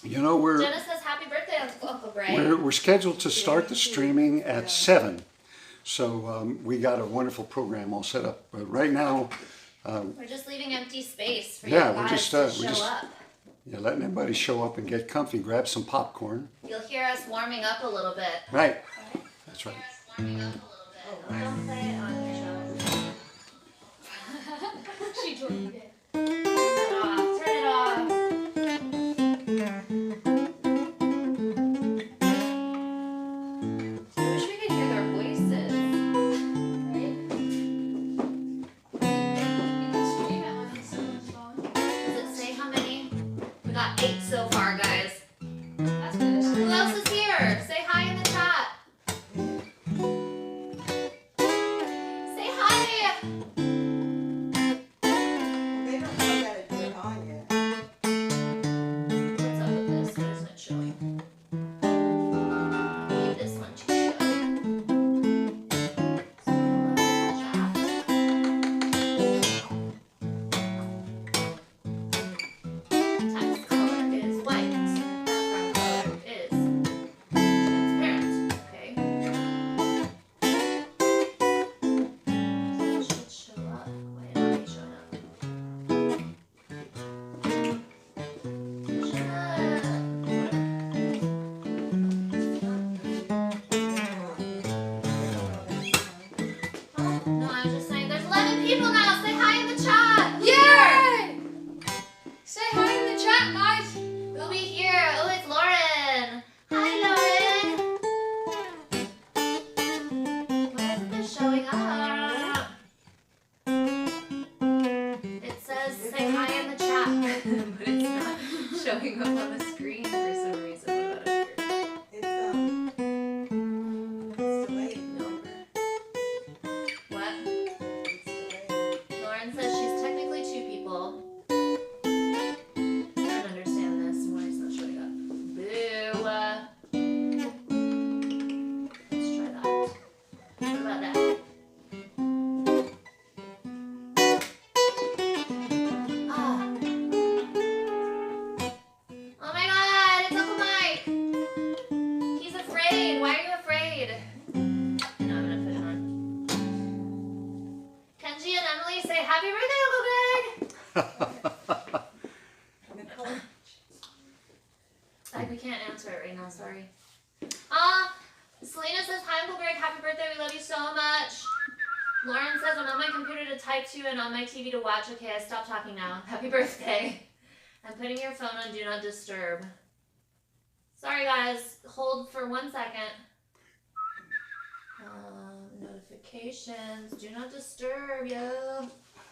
You know, Jenna says happy birthday, Uncle Gregg. we're scheduled to start the streaming at 7. So we got a wonderful program all set up. But right now... we're just leaving empty space for you guys to show up. Yeah, letting everybody show up and get comfy, grab some popcorn. You'll hear us warming up a little bit. Right. That's right. Warming up a little bit. Oh, don't play it on your show. She totally did. Turn it off. Turn it off. I wish we could hear their voices. Right? You can stream it on someone's phone. Does it say how many? We got 8 so far, guys. That's good. Who else is here? Say hi in the chat. Say hi. They don't know that it's on yet. What's up with this? Why isn't it showing? Maybe this one should show. Text color is white. Background color is transparent. Okay. So it should show up. Why not be showing up? No, I was just saying there's 11 people now. Say hi in the chat. Yay! Say hi in the chat, guys. Who'll be here? Oh, it's Lauren. Hi, Lauren. Why isn't this showing up? It says say hi in the chat, but it's not showing up on the screen for some reason. What about up here? It's delayed. No, What? it's delayed. Lauren says she's technically 2 people. I don't understand this. Why is it not showing up? Boo. Let's try that. What about that? Ah. Oh my God! It's Uncle Mike. He's afraid. Why are you afraid? No, I'm gonna put it on. Kenji and Emily say happy birthday, Uncle Gregg! Nicole, Like, we can't answer it right now, sorry. Selena says, hi, Uncle Gregg, happy birthday, we love you so much. Lauren says, I'm on my computer to type to and on my TV to watch. Okay, I stopped talking now. Happy birthday. I'm putting your phone on Do Not Disturb. Sorry, guys. Hold for 1 second. Notifications. Do Not Disturb, yo.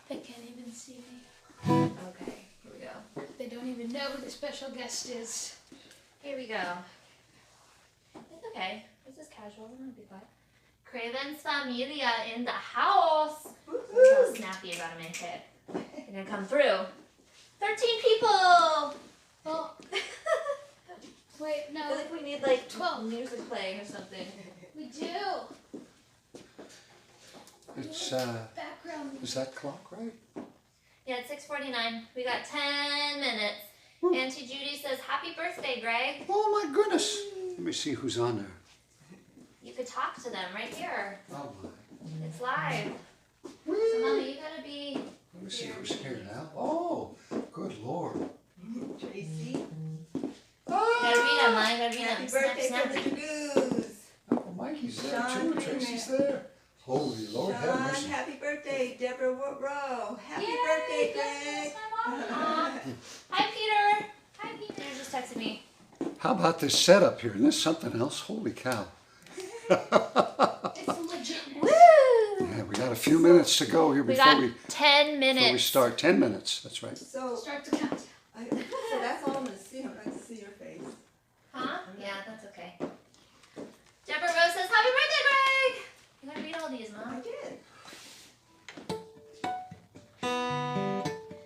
They can't even see me. Okay, here we go. They don't even know who the special guest is. Here we go. It's okay. This is casual. I'm gonna be quiet. Craven's Familia in the house. Look how snappy I gotta make it. They're gonna come through. 13 people! Oh, wait, I no. feel like we need like 12. music playing or something. We do. It's, Background. is that clock right? Yeah, it's 6:49. We got 10 minutes. Auntie Judy says, happy birthday, Gregg. Oh my goodness. Let me see who's on there. You could talk to them right here. Oh my. It's live. So, Mommy, you gotta be... Let me see who's here now. Oh, good Lord. Tracy. Gotta read them, Mom. Gotta read Happy them. Snap, birthday snap. from the Dragoons. Oh, Mikey's there Sean too. Tracy's there. Holy Lord, have Sean, mercy. happy birthday. Deborah Rowe. Happy Yay, birthday, that's Greg. my mom. Hi, Peter. Hi, Peter. Peter just texted me. How about this setup here? And this something else? Holy cow. It's legit. Woo! Yeah, we got a few minutes to go here We before got we 10 minutes. before we start. 10 minutes. That's right. So, Start to count. so that's all I'm going to see. I'm not going to see your face. Huh? Yeah, that's okay. Deborah Rose says, happy birthday, Gregg! You gotta read all these, I Mom. did.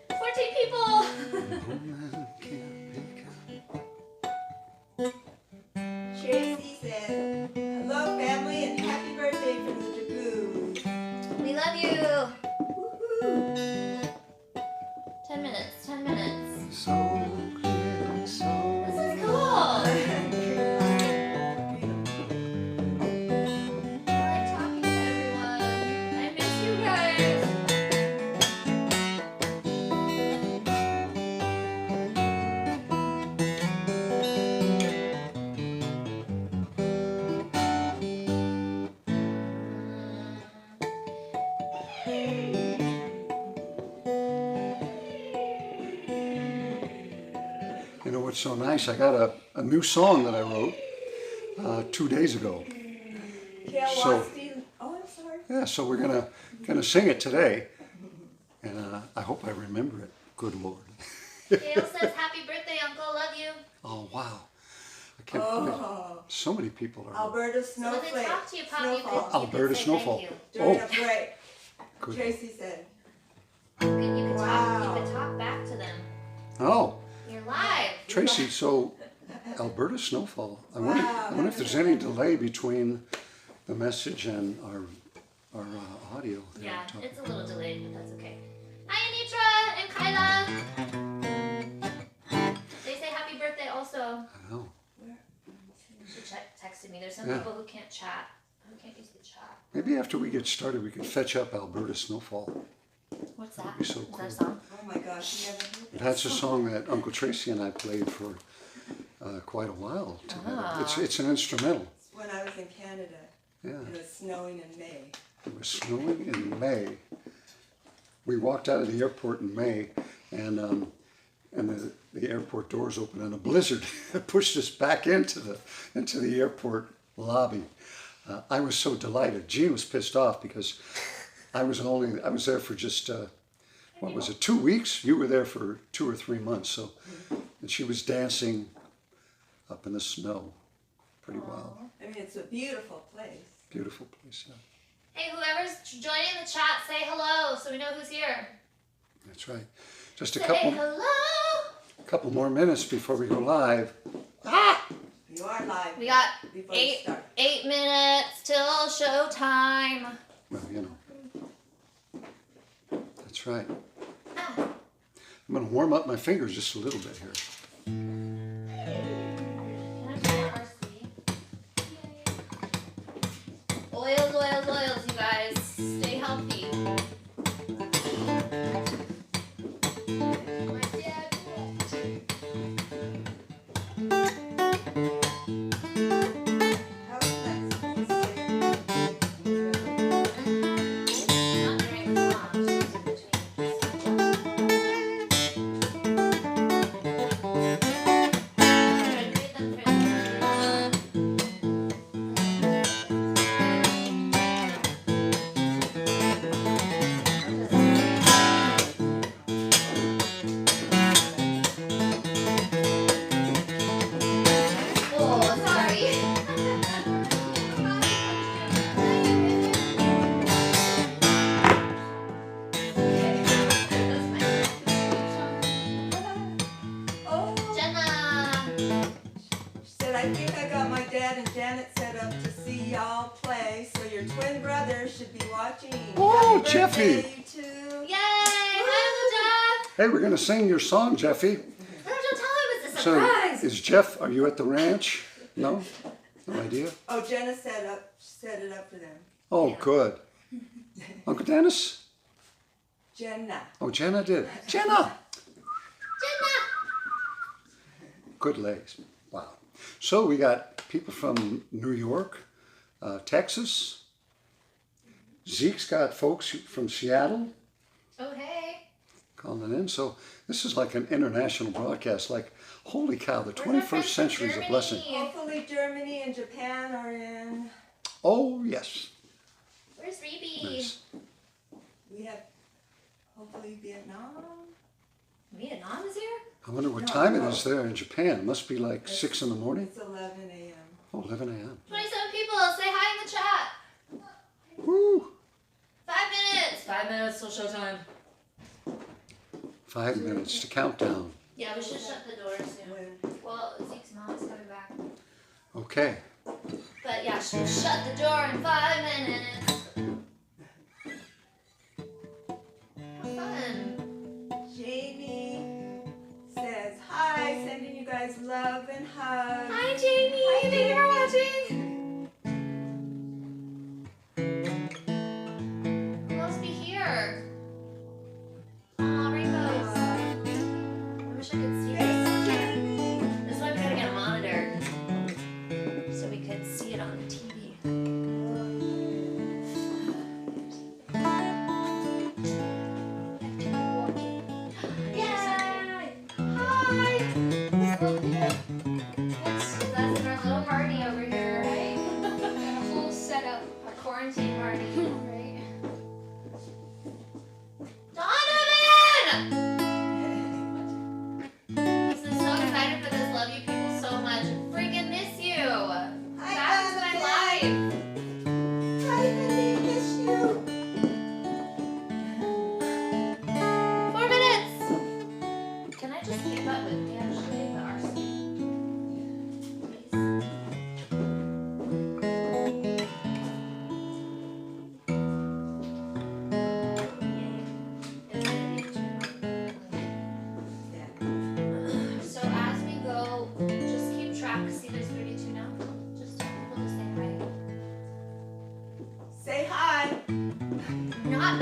14 people! Tracy said, hello, family, and happy birthday from the Dragoons. We love you! Woohoo. 10 minutes, 10 minutes. You know what's so nice? I got a new song that I wrote 2 days ago. So, oh, I'm sorry. yeah, so we're gonna sing it today, and I hope I remember it. Good Lord. Gail says, "Happy birthday, Uncle. Love you." Oh wow! I can't believe so many people are. Alberta So when they snowflake. talk to you, Pop, Snowfall. Alberta say snowfall. thank you. During Oh. a break. Good. Tracy said. You could Wow. talk back to them. Oh, You're live. Tracy. So Alberta snowfall. I wonder if there's any delay between the message and our audio. There Yeah, talking. it's a little delayed, but that's okay. Hi, Anitra and Kyla. They say happy birthday also. I know. She texted me. There's some Yeah. people who can't chat, who can't use the chat. Maybe after we get started, we can fetch up Alberta snowfall. What's that? be so Is that cool. a song? Oh my gosh, you never heard that. That's a song that Uncle Tracy and I played for quite a while together. Ah. It's an instrumental. When I was in Canada, Yeah. it was snowing in May. It was snowing in May. We walked out of the airport in May, and the airport doors opened, and a blizzard pushed us back into the airport lobby. I was so delighted. Jean was pissed off because I was there for just 2 weeks? You were there for 2 or 3 months, so and she was dancing up in the snow. Pretty wild. I mean, it's a beautiful place. Beautiful place. Yeah. Hey, whoever's joining the chat, say hello so we know who's here. That's right. Just a Say couple. hello. Couple more minutes before we go live. You are live. We got before you start. 8 minutes till showtime. Well, you know. That's right. Ah. I'm going to warm up my fingers just a little bit here. Can I put more RC? Oils, oils, oils, you guys. Stay healthy. My dad. How's that? Not during the song, just in between. Oh, sorry. Oh, Jenna. she said, I think I got my dad and Janet set up to see y'all play, so your twin brother should be watching. Oh, Happy Jeffy. birthday, you two. Yay! Hi, Uncle Jeff. Hey, we're going to sing your song, Jeffy. Don't tell him it's a So, surprise. is Jeff, are you at the ranch? No? No idea? Oh, Jenna set it up for them. Oh, Yeah. good. Uncle Dennis? Jenna. Oh, Jenna did. Jenna! Jenna. Good legs. Wow. So we got people from New York, Texas. Zeke's got folks from Seattle Oh, hey. calling in. So this is like an international broadcast. Like, holy cow, the Where's our friends 21st from century is a blessing. Germany? Hopefully Germany and Japan are in. Oh, yes. Where's Rebe? Nice. We have hopefully Vietnam. Vietnam is here? I wonder what No, time no. it is there in Japan. It must be like 6 in the morning. It's 11 a.m. Oh, 11 a.m. 27 people. Say hi in the chat. Woo! 5 minutes. 5 minutes till showtime. 5 minutes to countdown. Yeah, we should shut the door soon. When Well, Zeke's mom's coming back. Okay. But yeah, she'll shut the door in 5 minutes. Have fun. Jamie says hi, sending you guys love and hugs. Hi, Jamie. Hi, Thank you for Jamie. watching. Who else be here? Aw, rainbows. I wish I could see this. Yes, Jamie. This is why we gotta get a monitor. So we could see it on the TV. Yay! Hi!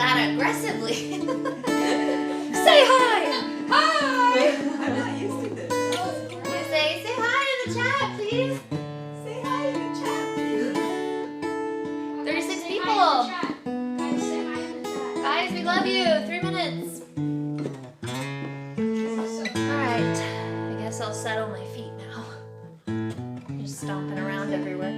that aggressively. Say hi! Hi! I'm not used to this. You say hi in the chat, please. Say hi in the chat, please. 36 Say people. hi in the chat. Guys, say hi in the chat. Guys, we love you. 3 minutes. Alright. I guess I'll settle my feet now. Just stomping around everywhere.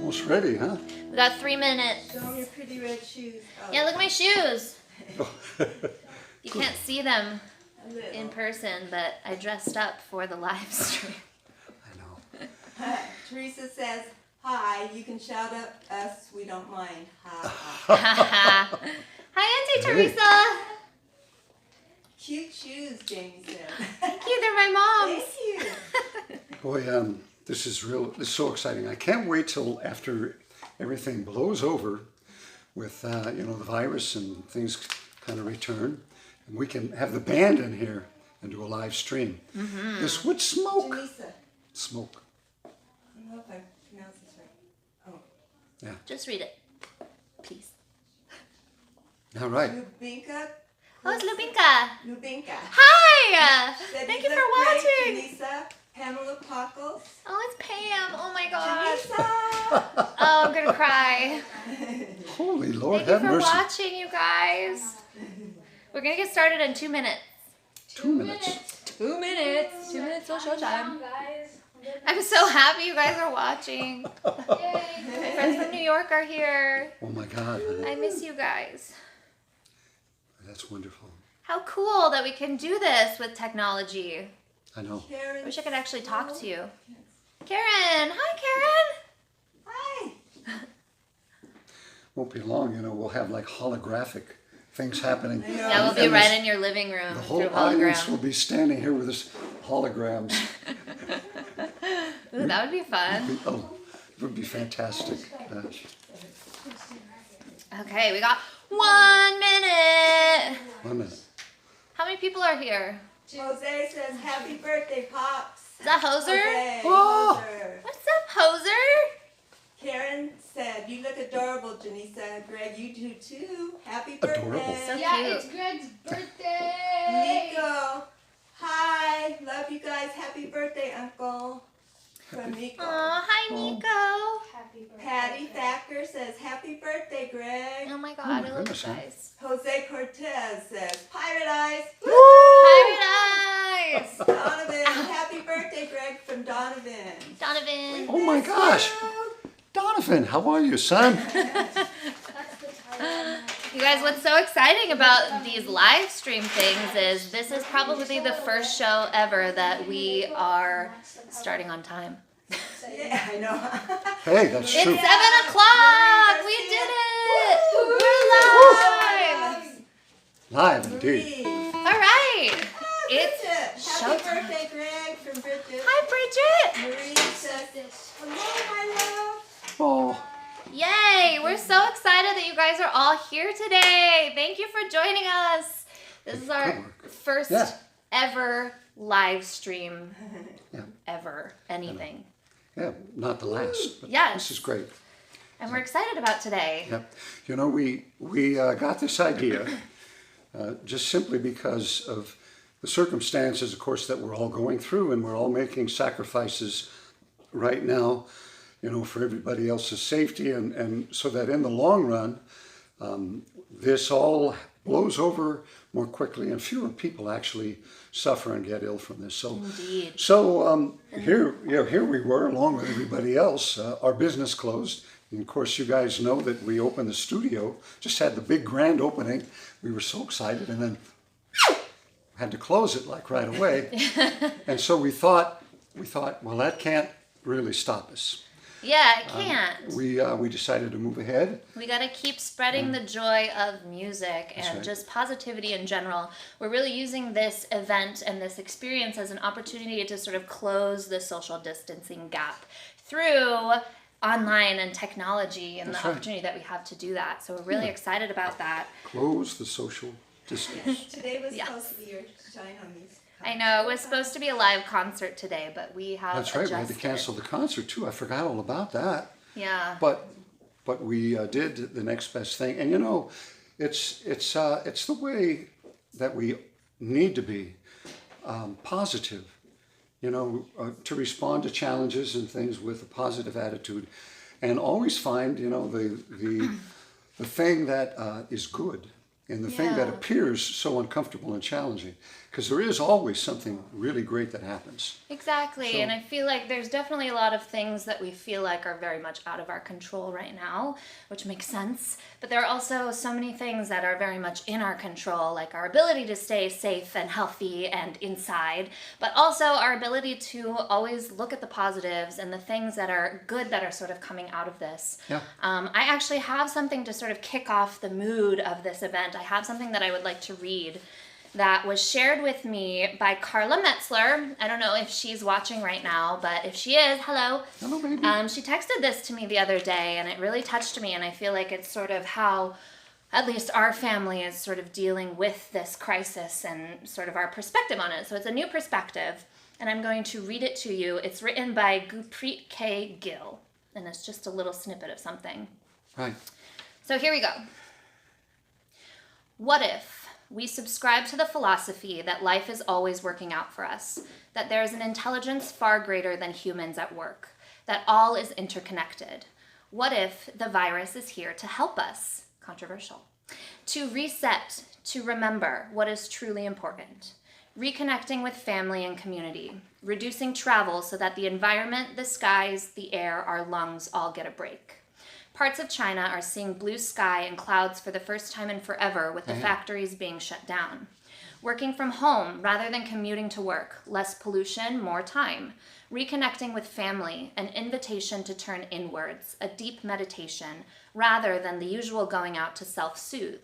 Almost ready, huh? We got 3 minutes. Show them your pretty red shoes. Oh, Yeah, look at my shoes. You can't see them a little. in person, but I dressed up for the live stream. I know. Teresa says, hi, you can shout at us, we don't mind. Ha, ha. Hi, Auntie Teresa. Cute shoes, Jamie said. Thank you, they're my mom's. Thank you. Boy, this is so exciting. I can't wait till after everything blows over with, the virus and things kind of return. And we can have the band in here and do a live stream. Mm-hmm. This would smoke. Jenisa, Smoke. I don't know if I pronounce this right. Oh. Just read it, please. All right. Lubinka. Oh, it's Lubinka. Lubinka. Hi. Said Thank you you look for great, watching. Janisa, Pamela Pockles. Oh, it's Pam. Oh my gosh. Janisa. Oh, I'm gonna cry. Holy Lord, Thank you have for mercy. watching, you guys. We're gonna get started in 2 minutes. 2 minutes. 2 minutes. 2 minutes till showtime. Guys. I'm so happy you guys are watching. Yay. My friends from New York are here. Oh my God. I miss you guys. That's wonderful. How cool that we can do this with technology. I know. Karen. I wish I could actually talk to you. Karen! Hi, Hi. Won't be long, we'll have like holographic things happening. I know. Karen! Yeah, we'll be And right in your living room The through whole audience will hologram. be standing here with this holograms. Ooh, that would be fun. It would be fantastic. Okay, we got 1 minute. 1 minute. How many people are here? Jose says, happy birthday, Pops. Is that Hoser? Jose, Oh. Hoser. What's up, Hoser? Karen said, you look adorable, Janisa. Greg, you do too. Happy Adorable. birthday. So Yeah, cute. it's Greg's birthday. Nico, hi. Love you guys. Happy birthday, Uncle. From Nico. Aw, hi, Nico. Happy birthday. Patty Thacker says, happy birthday, Greg. Oh my god, my I love you goodness, huh? guys. Jose Cortez says, Pirate Eyes. Paradise! Donovan, happy birthday, Greg, from Donovan. Donovan. Oh my gosh. Donovan, how are you, son? That's the title. You guys, what's so exciting about these live stream things is this is probably the first show ever that we are starting on time. Yeah, I know. Hey, that's It's true. 7 o'clock! We did it! We're live! Live indeed. Marie. Alright! It's Bridget, showtime. happy birthday, Greg, from Bridget. Hi, Bridget! Marie says, hello, my love. Oh, Yay! We're so excited that you guys are all here today. Thank you for joining us. This is our Good work. first Yeah. ever live stream Yeah. ever. Anything. yeah, not the last. But Yes. This is great. And we're excited about today. Yep. We got this idea just simply because of the circumstances, of course, that we're all going through, and we're all making sacrifices right now, for everybody else's safety, and so that in the long run, this all blows over more quickly, and fewer people actually suffer and get ill from this. So, Indeed. so here we were, along with everybody else. Our business closed. And of course, you guys know that we opened the studio, just had the big grand opening. We were so excited, and then had to close it like right away. And so we thought, well, that can't really stop us. Yeah, it can't. We decided to move ahead. We got to keep spreading the joy of music and right. just positivity in general. We're really using this event and this experience as an opportunity to sort of close the social distancing gap through online and technology and That's the right. opportunity that we have to do that. So we're really excited about that. Close the social distance. Today was Yes. supposed to be your shine on these. I know, it was supposed to be a live concert today, but we have That's right. We had to adjusted. cancel the concert too. I forgot all about that. Yeah. But we did the next best thing, and you know, it's the way that we need to be, positive. You know, to respond to challenges and things with a positive attitude, and always find, you know, the thing that is good, and the thing that Yeah. appears so uncomfortable and challenging, because there is always something really great that happens. Exactly, So- and I feel like there's definitely a lot of things that we feel like are very much out of our control right now, which makes sense. But there are also so many things that are very much in our control, like our ability to stay safe and healthy and inside, but also our ability to always look at the positives and the things that are good that are sort of coming out of this. Yeah. I actually have something to sort of kick off the mood of this event. I have something that I would like to read that was shared with me by Carla Metzler. I don't know if she's watching right now, but if she is, hello. Hello, baby. She texted this to me the other day, and it really touched me, and I feel like it's sort of how at least our family is sort of dealing with this crisis and sort of our perspective on it. So it's a new perspective, and I'm going to read it to you. It's written by Gurpreet K. Gill, and it's just a little snippet of something. Right. So here we go. What if we subscribe to the philosophy that life is always working out for us, that there is an intelligence far greater than humans at work, that all is interconnected? What if the virus is here to help us? Controversial. To reset, to remember what is truly important. Reconnecting with family and community. Reducing travel so that the environment, the skies, the air, our lungs all get a break. Parts of China are seeing blue sky and clouds for the first time in forever with the factories being shut down. Working from home rather than commuting to work. Less pollution, more time. Reconnecting with family, an invitation to turn inwards, a deep meditation, rather than the usual going out to self-soothe.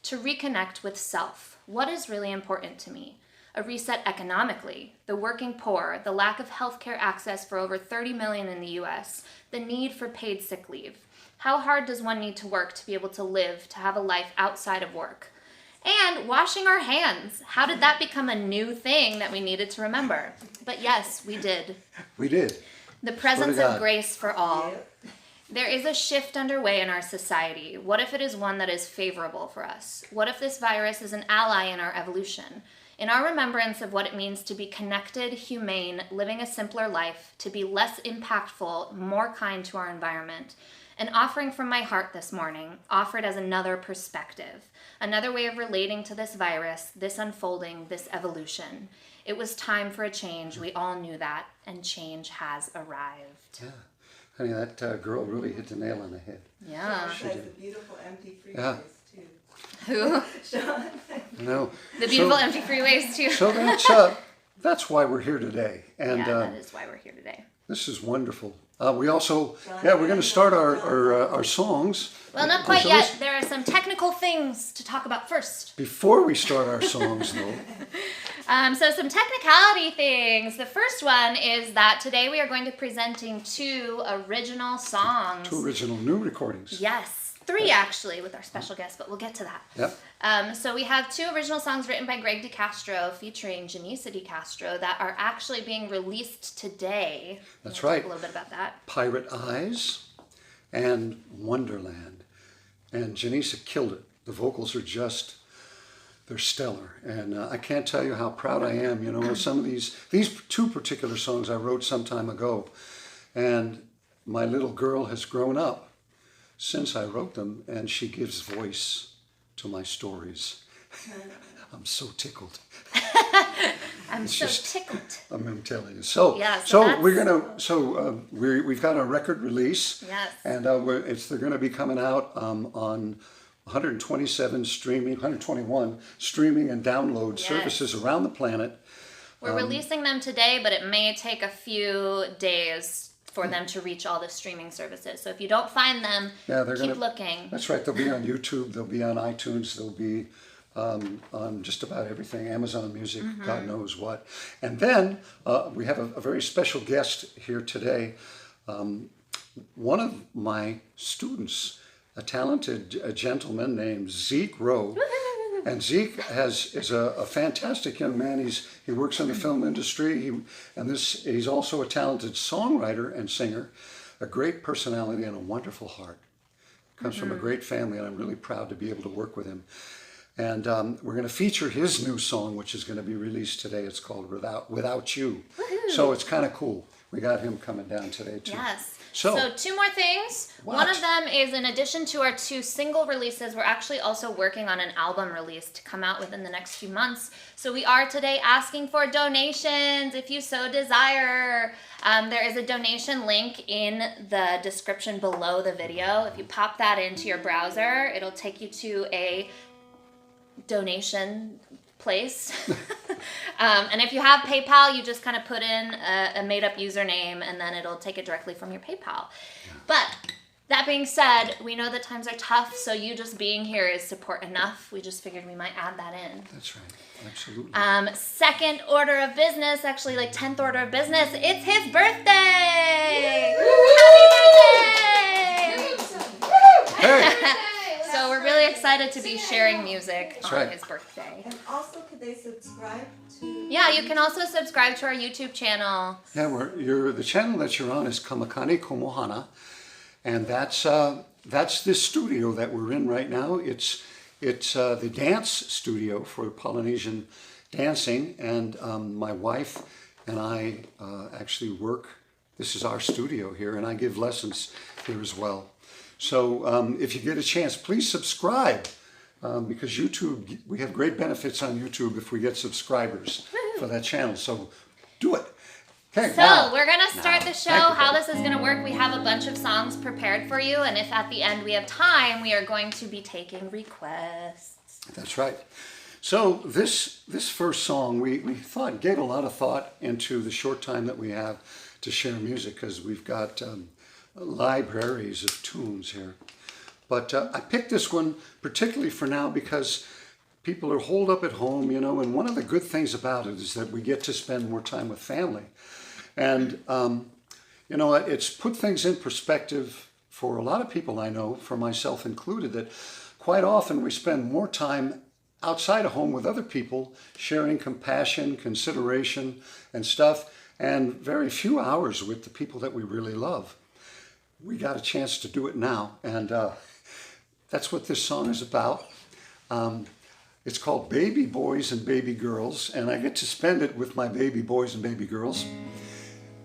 To reconnect with self. What is really important to me? A reset economically, the working poor, the lack of healthcare access for over 30 million in the US, the need for paid sick leave. How hard does one need to work to be able to live, to have a life outside of work? And washing our hands. How did that become a new thing that we needed to remember? But yes, we did. We did. The presence God. of grace for all. Yep. There is a shift underway in our society. What if it is one that is favorable for us? What if this virus is an ally in our evolution? In our remembrance of what it means to be connected, humane, living a simpler life, to be less impactful, more kind to our environment, an offering from my heart this morning, offered as another perspective, another way of relating to this virus, this unfolding, this evolution. It was time for a change. We all knew that, and change has arrived. Yeah. Honey, that girl really hit the nail on the head. Yeah. She has the beautiful empty freeways Yeah. too. Who? Sean. You know. The beautiful empty freeways, too. So that's why we're here today, and Yeah, that is why we're here today. this is wonderful. We also, we're going to start our songs. Well, not quite So yet. let's- There are some technical things to talk about first. Before we start our songs, though, So some technicality things. The first one is that today we are going to be presenting 2 original songs. 2 original new recordings. Yes, 3 actually with our special guest, but we'll get to that. Yep. So we have 2 original songs written by Gregg de Castro featuring Jenisa de Castro that are actually being released today. That's We'll right. Talk a little bit about that. Pirate Eyes and Wonderland. And Jenisa killed it. The vocals are just, they're stellar. And I can't tell you how proud I am. You know, some of these 2 particular songs I wrote some time ago. And my little girl has grown up since I wrote them, and she gives voice to my stories. I'm so tickled. I'm so tickled. I'm telling you. So, Yeah, so so that's- we're gonna. We've got a record release. Yes. And they're going to be coming out on 127 streaming, 121 streaming and download Yes. services around the planet. We're releasing them today, but it may take a few days for them to reach all the streaming services. So if you don't find them, keep looking. That's right. They'll be on YouTube. They'll be on iTunes. They'll be on just about everything. Amazon Music, God knows what. And then we have a very special guest here today. One of my students, a talented gentleman named Zeke Rowe, And Zeke is a fantastic young man. He works in the film industry. He's also a talented songwriter and singer, a great personality and a wonderful heart. Comes from a great family, and I'm really proud to be able to work with him. And we're going to feature his new song, which is going to be released today. It's called Without You. Woohoo. So it's kind of cool. We got him coming down today too. Yes. So two more things. What? One of them is, in addition to our 2 single releases, we're actually also working on an album release to come out within the next few months. So we are today asking for donations if you so desire. There is a donation link in the description below the video. If you pop that into your browser, it'll take you to a donation place. And if you have PayPal, you just kind of put in a made-up username, and then it'll take it directly from your PayPal. But that being said, we know that times are tough, so you just being here is support enough. We just figured we might add that in. that's right. Absolutely. Second order of business, actually like 10th order of business, it's his birthday! Happy birthday! Hey. So we're really excited to be sharing music on right. his birthday. And also, could they subscribe to? Yeah, you can also subscribe to our YouTube channel. Yeah, the channel that you're on is Kamakani, Komohana, and that's this studio that we're in right now. It's the dance studio for Polynesian dancing, and my wife and I actually work. This is our studio here, and I give lessons here as well. So if you get a chance, please subscribe, because YouTube, we have great benefits on YouTube if we get subscribers for that channel. So do it. Okay, So we're going to start the show. Thank you, How baby. this is going to work, we have a bunch of songs prepared for you, and if at the end we have time, we are going to be taking requests. That's right. So this first song, we gave a lot of thought into the short time that we have to share music, because we've got libraries of tunes here. But I picked this one particularly for now because people are holed up at home, and one of the good things about it is that we get to spend more time with family. And, it's put things in perspective for a lot of people I know, for myself included, that quite often we spend more time outside of home with other people, sharing compassion, consideration, and stuff, and very few hours with the people that we really love. We got a chance to do it now, and that's what this song is about. It's called Baby Boys and Baby Girls, and I get to spend it with my baby boys and baby girls,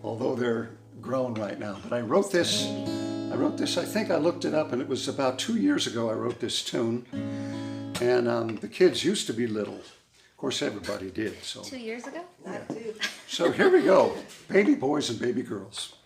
although they're grown right now. But I wrote this, I think I looked it up, and it was about 2 years ago I wrote this tune, and the kids used to be little. Of course, everybody did. So 2 years ago? Not do. So here we go, Baby Boys and Baby Girls.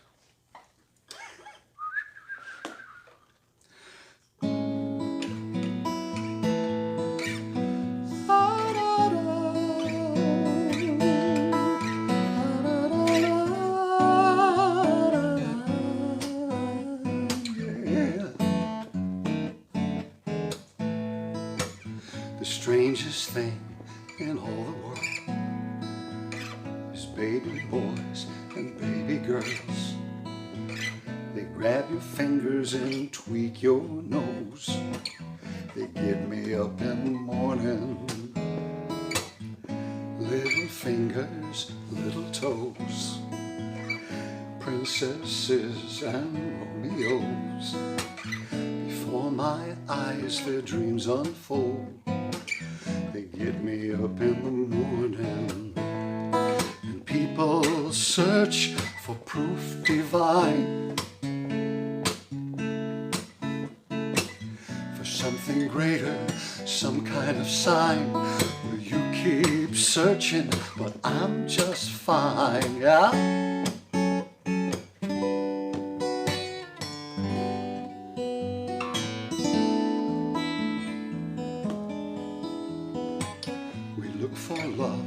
The strangest thing in all the world is baby boys and baby girls. They grab your fingers and tweak your nose. They get me up in the morning. Little fingers, little toes. Princesses and Romeos. Before my eyes their dreams unfold. They get me up in the morning, and people search for proof divine, for something greater, some kind of sign. Well, you keep searching, but I'm just fine, yeah? For love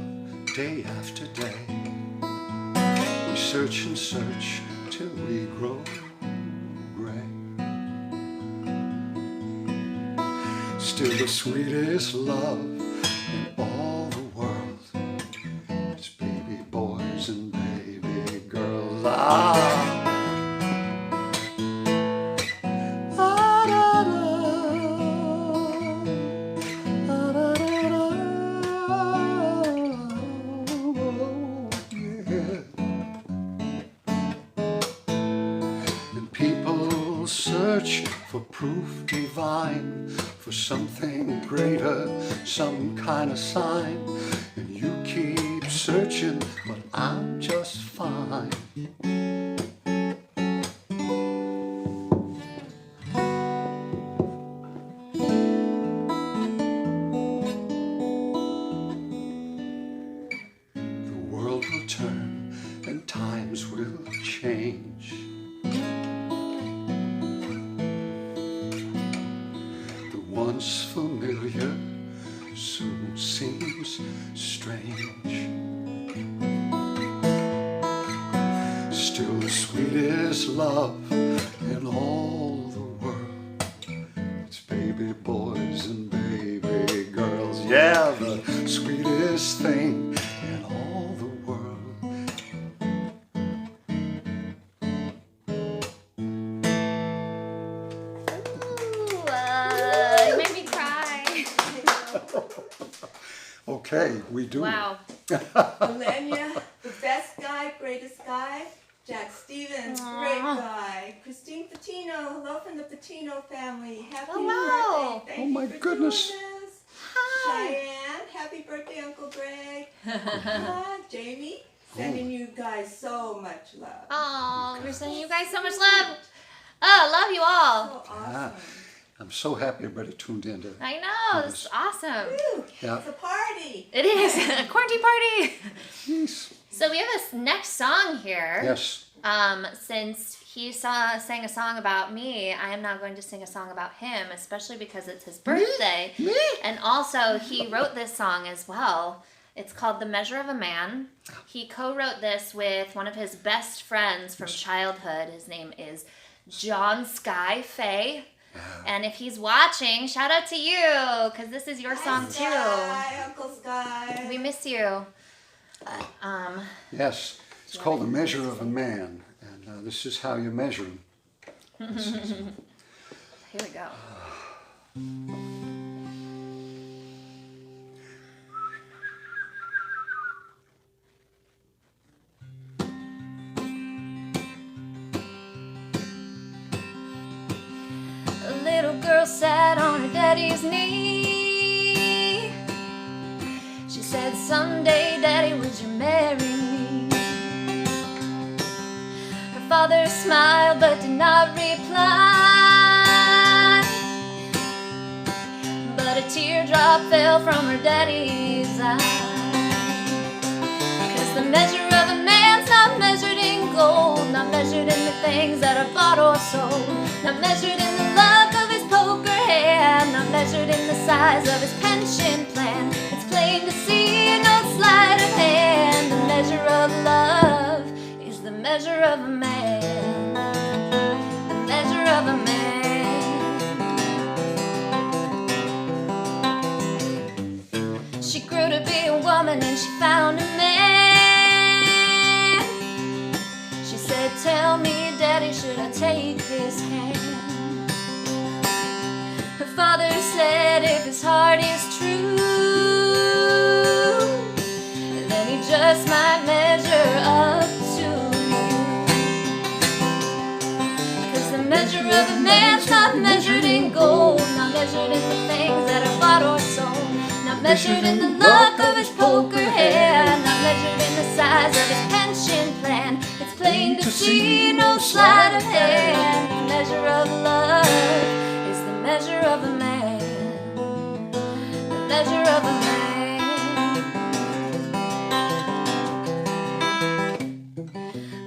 day after day, we search and search till we grow gray. Still the sweetest love in all the world is baby boys and baby girls. search for proof divine, for something greater, some kind of sign. And you keep searching, but I'm just fine. The world will turn and times will change. The once familiar soon seems strange. Still the sweetest love in all the world, it's baby boys and baby girls. Yeah, the sweetest thing in all the world. Ooh, you made me cry. Okay, we do. Wow. Melania, the best guy, greatest guy. Jack Stevens, Aw. great guy. Christine Patino, hello from the Patino family. Happy Hello. birthday. Thank Oh you my for goodness. doing this. Hi. Cheyenne, happy birthday, Uncle Greg. Jamie, sending you guys so much love. Oh, we're sending you guys so much love. Oh, love you all. So awesome. I'm so happy everybody tuned in to. I know, it's awesome. Woo, Yeah. it's a party. It is a quarantine party. Yes. So we have this next song here. Yes. Since he sang a song about me, I am now going to sing a song about him, especially because it's his birthday. Me? And also, he wrote this song as well. It's called The Measure of a Man. He co-wrote this with one of his best friends from childhood. His name is John Sky Faye. And if he's watching, shout out to you, because this is your song too. Sky, Uncle Sky. We miss you. Yes. It's called The Measure of a Man, and this is how you measure him. Here we go. A little girl sat on her daddy's knee. She said, "Someday, Daddy, would you marry me?" Her father smiled but did not reply. But a teardrop fell from her daddy's eye. 'Cause the measure of a man's not measured in gold, not measured in the things that are bought or sold, not measured in the luck of his poker hand, not measured in the size of his pension plan. It's plain to see, no sleight of hand. The measure of love is the measure of a man. The measure of a man. She grew to be a woman and she found a man. She said, "Tell me, Daddy, should I take his hand?" Her father said, "If his heart is true, then he just might measure up to you. 'Cause the measure of a man's not measured in gold, not measured in the things that are bought or sold, not measured in the luck of his poker hand, not measured in the size of his pension plan. It's plain to see, no sleight of hand. The measure of love is the measure of a man. The measure of a man.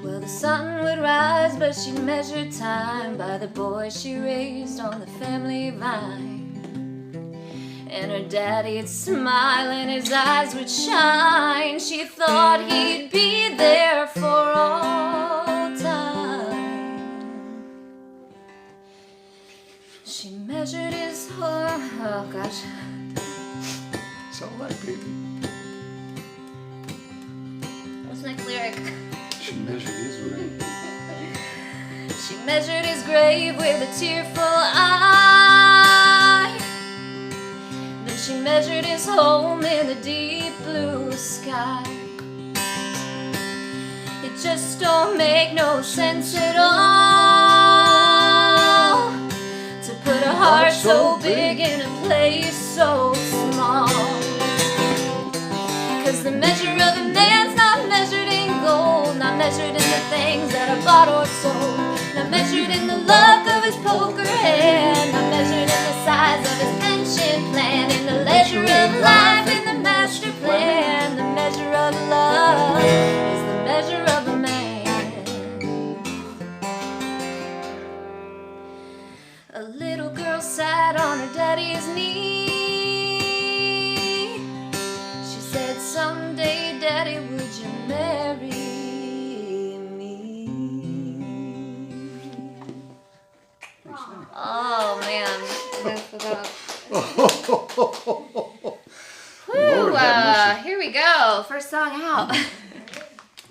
Well, the sun would rise, but she measured time by the boy she raised on the family vine. And her daddy'd smile and his eyes would shine. She thought he'd be there for all time. She measured his heart. Oh gosh. It's all right, baby. What's the next lyric? She measured his ring. She measured his grave with a tearful eye. Then she measured his home in the deep blue sky. It just don't make no sense at all. heart so big in a place so small. 'Cause the measure of a man's not measured in gold, not measured in the things that are bought or sold, not measured in the luck of his poker hand, not measured in the size of his pension plan, in the leisure of life, in the master plan. The measure of love is the measure of a man. A little girl sat on her daddy's knee. She said, someday, Daddy, would you marry me? Oh, man. Lord have mercy. Here we go. First song out.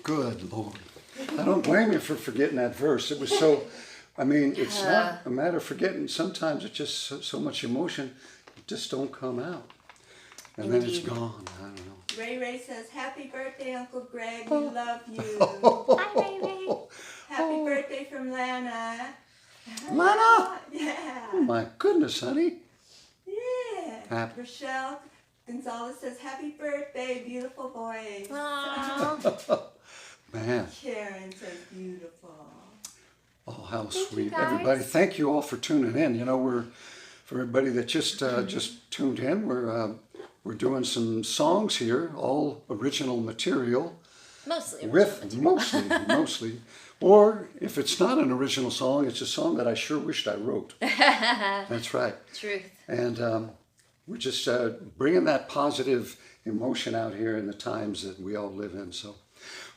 Good Lord. I don't blame you for forgetting that verse. It was so, I mean, it's not a matter of forgetting. Sometimes it's just so much emotion, it just don't come out. And then it's gone. I don't know. Ray Ray says, happy birthday, Uncle Gregg. We love you. Hi, baby. Happy birthday from Lana. Lana! Yeah. Oh my goodness, honey. Yeah. Happy. Rochelle Gonzalez says, happy birthday, beautiful voice. Aww. Man. Karen says, beautiful. Oh, how Thank you, sweet. guys. Everybody, thank you all for tuning in. You know, for everybody that just tuned in, we're doing some songs here, all original material. Mostly. Mostly. Or if it's not an original song, it's a song that I sure wished I wrote. That's right. Truth. And we're just bringing that positive emotion out here in the times that we all live in. So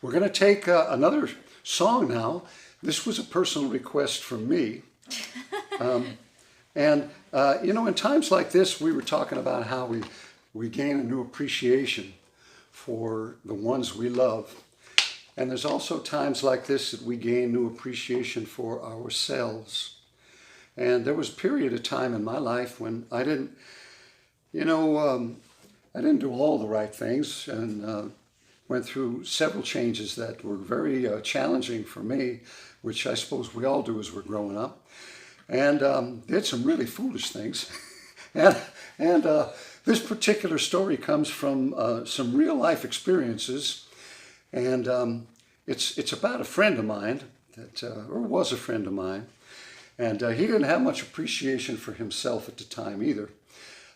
we're going to take another song now. This was a personal request from me. And you know, in times like this, we were talking about how we gain a new appreciation for the ones we love. And there's also times like this that we gain new appreciation for ourselves. And there was a period of time in my life when I didn't, you know, I didn't do all the right things, and went through several changes that were very challenging for me, which I suppose we all do as we're growing up. And did some really foolish things. and this particular story comes from some real life experiences. And it's about a friend of mine that, or was a friend of mine, and he didn't have much appreciation for himself at the time either.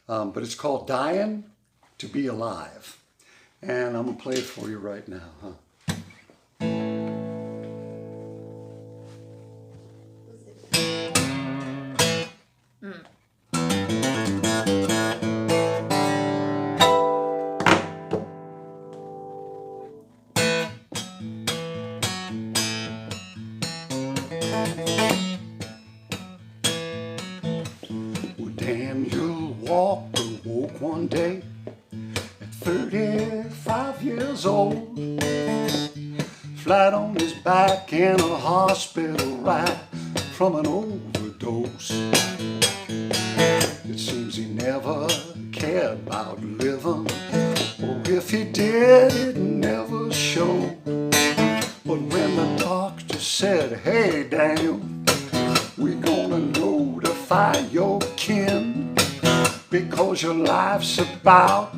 But it's called "Dying to Be Alive," and I'm gonna play it for you right now. Daniel walked or woke one day at 35 years old, flat on his back in a hospital right from an overdose. It seems he never cared about living, or if he did, it never showed. But when the doctor said, "Hey Daniel, we're gonna notify your kin, because your life's about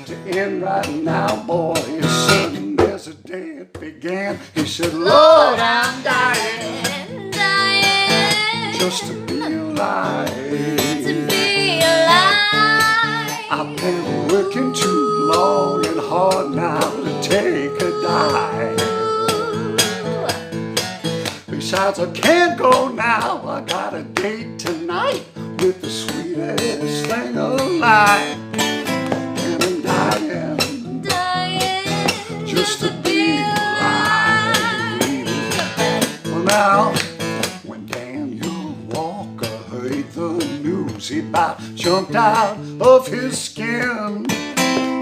to end right now, boy," as sudden as the day it began, he said, "Lord, I'm dying, dying. just to be alive. To be alive. I've been working too long and hard now to take a dive. Besides, I can't go now. I got a date tonight with the sweetest thing alive. And I'm dying just to be alive." Well, now, when Daniel Walker heard the news, he about jumped out of his skin.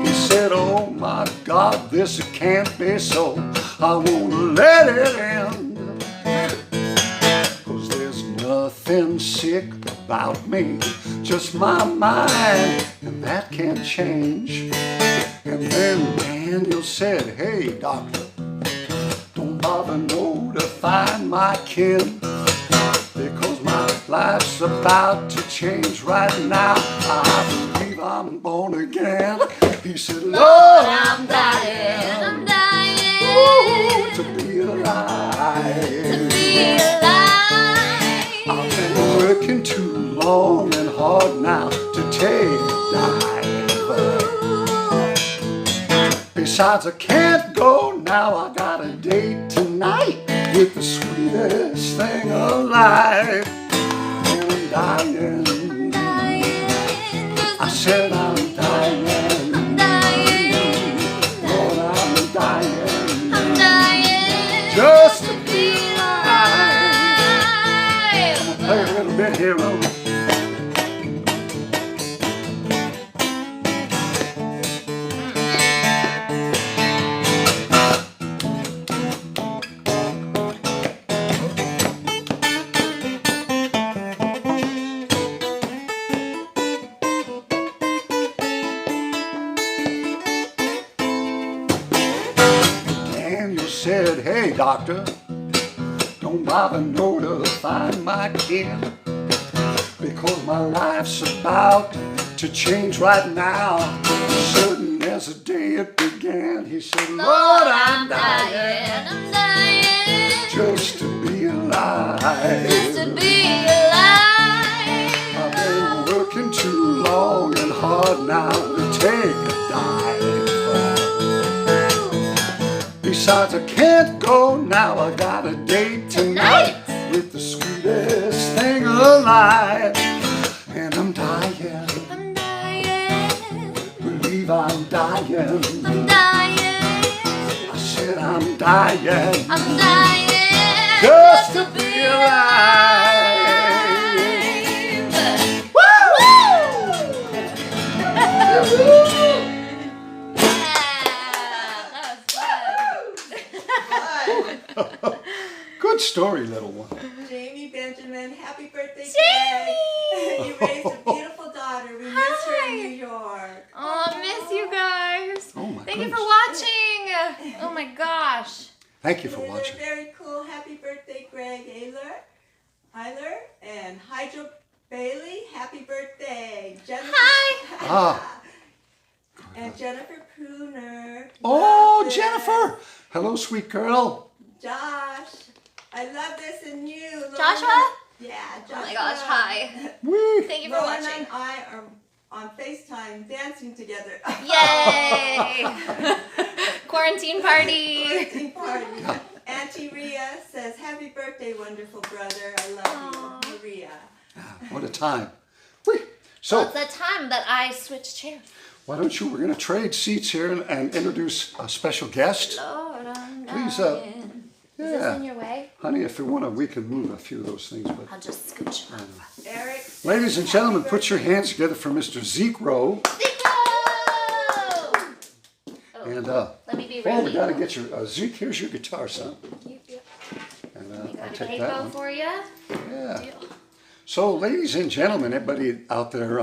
He said, "Oh my God, this can't be so. I won't let it end. Nothing sick about me, just my mind, and that can't change." And then Daniel said, "Hey doctor, don't bother notifying my kin, because my life's about to change right now. I believe I'm born again. He said, Lord, I'm dying. I'm dying. Ooh, to be alive. To be alive. I've been working too long and hard now to take a dive. Besides, I can't go now. I got a date tonight with the sweetest thing alive. And I'm dying. I'm dying. I said I'm dying. I'm dying. Lord, I'm dying. I'm dying. Just to be alive. play a little bit here, Rose. Said, hey doctor, don't bother notifying my kin, because my life's about to change right now, certain as the day it began. He said, Lord, I'm dying. I'm dying. Just to be alive. Just to be alive. I've been working too long and hard now to take a dive. Besides, I can't go now. I got a date tonight with the sweetest thing alive. And I'm dying. I'm dying. Believe I'm dying. I'm dying. I said I'm dying. I'm dying. Just to be alive. Woo! Good story, little one. Jamie Benjamin, happy birthday, Jamie! Greg. You raised a beautiful daughter. We miss her in New York. Oh, I miss you guys. Oh my Thank you goodness. for watching. Oh my gosh. Thank you for They're watching. very cool. Happy birthday, Greg Eiler and Hydro Bailey. Happy birthday, Jennifer. Hi. Ah. And Jennifer Pruner. Oh, Love this. Jennifer. Hello, sweet girl. Josh. I love this in you. Lauren. Joshua? Yeah, Joshua. Oh my gosh, hi. Wee. Thank you for Lauren watching. and I are on FaceTime dancing together. Yay! Quarantine party. Quarantine party. Auntie Rhea says, happy birthday, wonderful brother. I love you, Maria. Ah, what a time. Wee. So, It's the time that I switched chairs. why don't you, we're going to trade seats here and introduce a special guest. Lord, I'm Please, dying. Is this in Yeah. your way? Honey, if you want to, we can move a few of those things. But I'll just scooch up. Eric. ladies and gentlemen, put your hands together for Mr. Zeke Rowe. Oh, And let me be oh, we ready. got to get your, Zeke, here's your guitar, son. Yep. And We I'll got a take that capo one. for you. Yeah. So, ladies and gentlemen, everybody out there,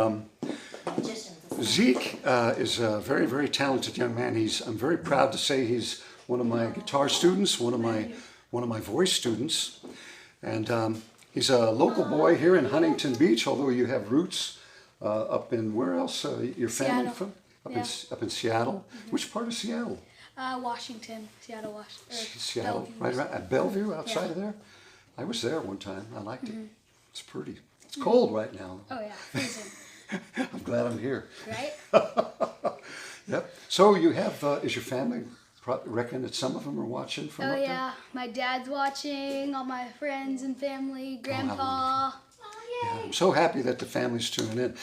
Zeke is a very, very talented young man. I'm very proud to say he's one of my guitar students, one of my voice students, and he's a local boy here in Huntington Beach. Although you have roots up in where else? Your family Seattle. from? Yeah. Up in Seattle. Which part of Seattle? Washington, Seattle, Washington. Seattle, right around at Bellevue, outside of there. I was there one time. I liked it. It's pretty. It's cold right now. Oh yeah, freezing, I'm glad I'm here. right? Yep. So you have, is your family, reckon that some of them are watching from Oh up yeah, my dad's watching, all my friends and family, grandpa. there? I'm so happy that the family's tuning in.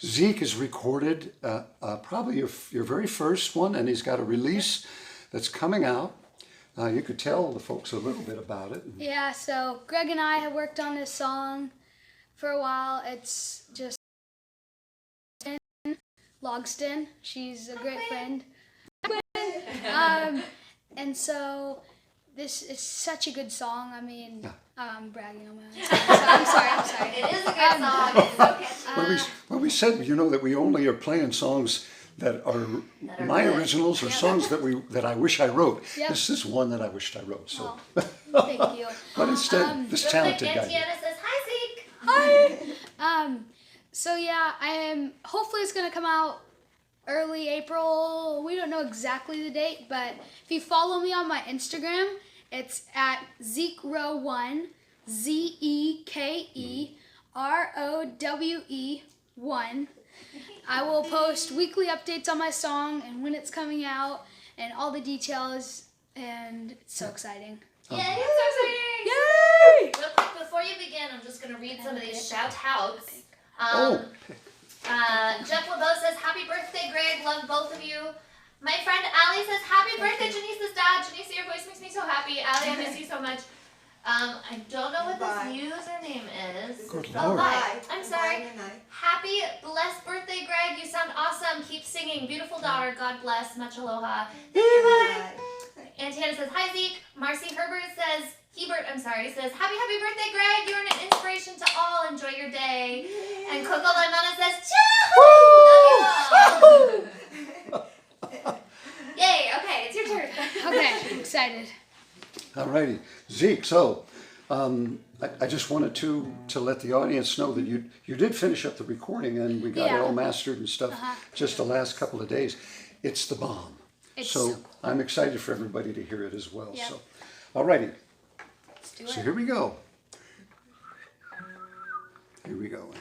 Zeke has recorded probably your very first one, and he's got a release that's coming out. You could tell the folks a little bit about it. Yeah, so Greg and I have worked on this song for a while. It's just Logston. She's a great friend. And so this is such a good song. I mean, I'm bragging on my own song. So I'm sorry. It is a good song. It's so catchy. When we said, that we only are playing songs that are my originals or songs that I wish I wrote. Yep. This is one that I wished I wrote. So, Thank you. but instead, this Real quick, talented Auntie guy. Anna says, hi, Zeke. Hi. So yeah, hopefully it's gonna come out early April. We don't know exactly the date, but if you follow me on my Instagram, it's at ZekeRowe1, ZekeRowe1. I will post weekly updates on my song and when it's coming out and all the details, and it's so exciting. Yay, it's so exciting! Yay! Real quick, before you begin, I'm just going to read some of these shout-outs. Jeff LeBeau says, happy birthday, Gregg. Love both of you. My friend Allie says, happy birthday, Janisa's dad. Janisa, your voice makes me so happy. Allie, I miss you so much. I don't know what this username is. Good Oh, Lord. bye. I'm sorry. Bye. Happy, blessed birthday, Gregg. You sound awesome. Keep singing. Beautiful daughter. God bless. Much aloha. Thank you, bye. Auntie Hannah says, hi, Zeke. Marcy Herbert says, says, happy birthday, Gregg. You're an inspiration to all. Enjoy your day. And Coco Limona says, Chahoo! Love you all. Yay. Okay, it's your turn. Okay, I'm excited. Alrighty, Zeke. So, I just wanted to let the audience know that you did finish up the recording and we got it all mastered and stuff. Just the last couple of days. It's the bomb. It's So so cool. I'm excited for everybody to hear it as well. Yep. So, alrighty. Let's do So it. here we go. Here we go.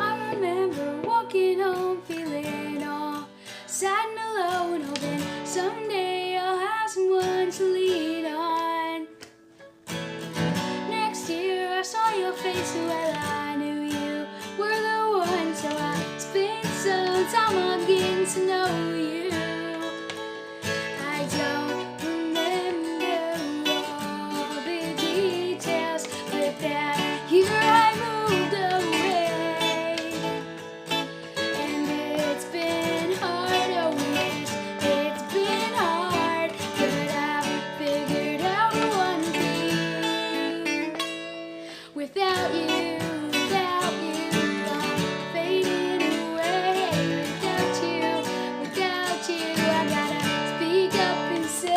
I remember walking home feeling all sad and alone, hoping someday I'll have someone to lean on. Next year I saw your face, well I knew you were the one, so I spent some time on getting to know you. I don't remember all the details, but that year I moved away. And it's been hard, oh yes, it's been hard, but I've figured out one thing. Without you, I'm fading away. Without you, I gotta speak up and say I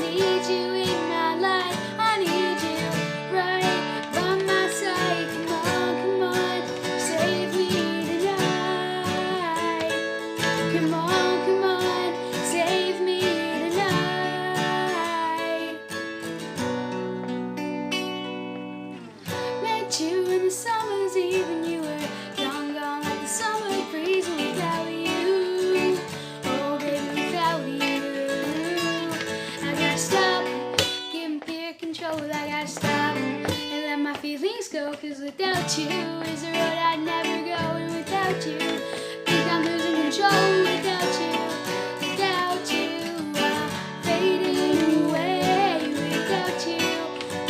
need you in my life. I need you right by my side. Come on, save me tonight. Come on, save me tonight. Met you in the summer's eve and you were gone like the summer breeze. And without you, oh baby, without you, I gotta stop giving fear control. I gotta stop and let my feelings go, 'cause without you is a road I'd never go. And without you, think I'm losing control. Without you, I'm fading away. Without you, I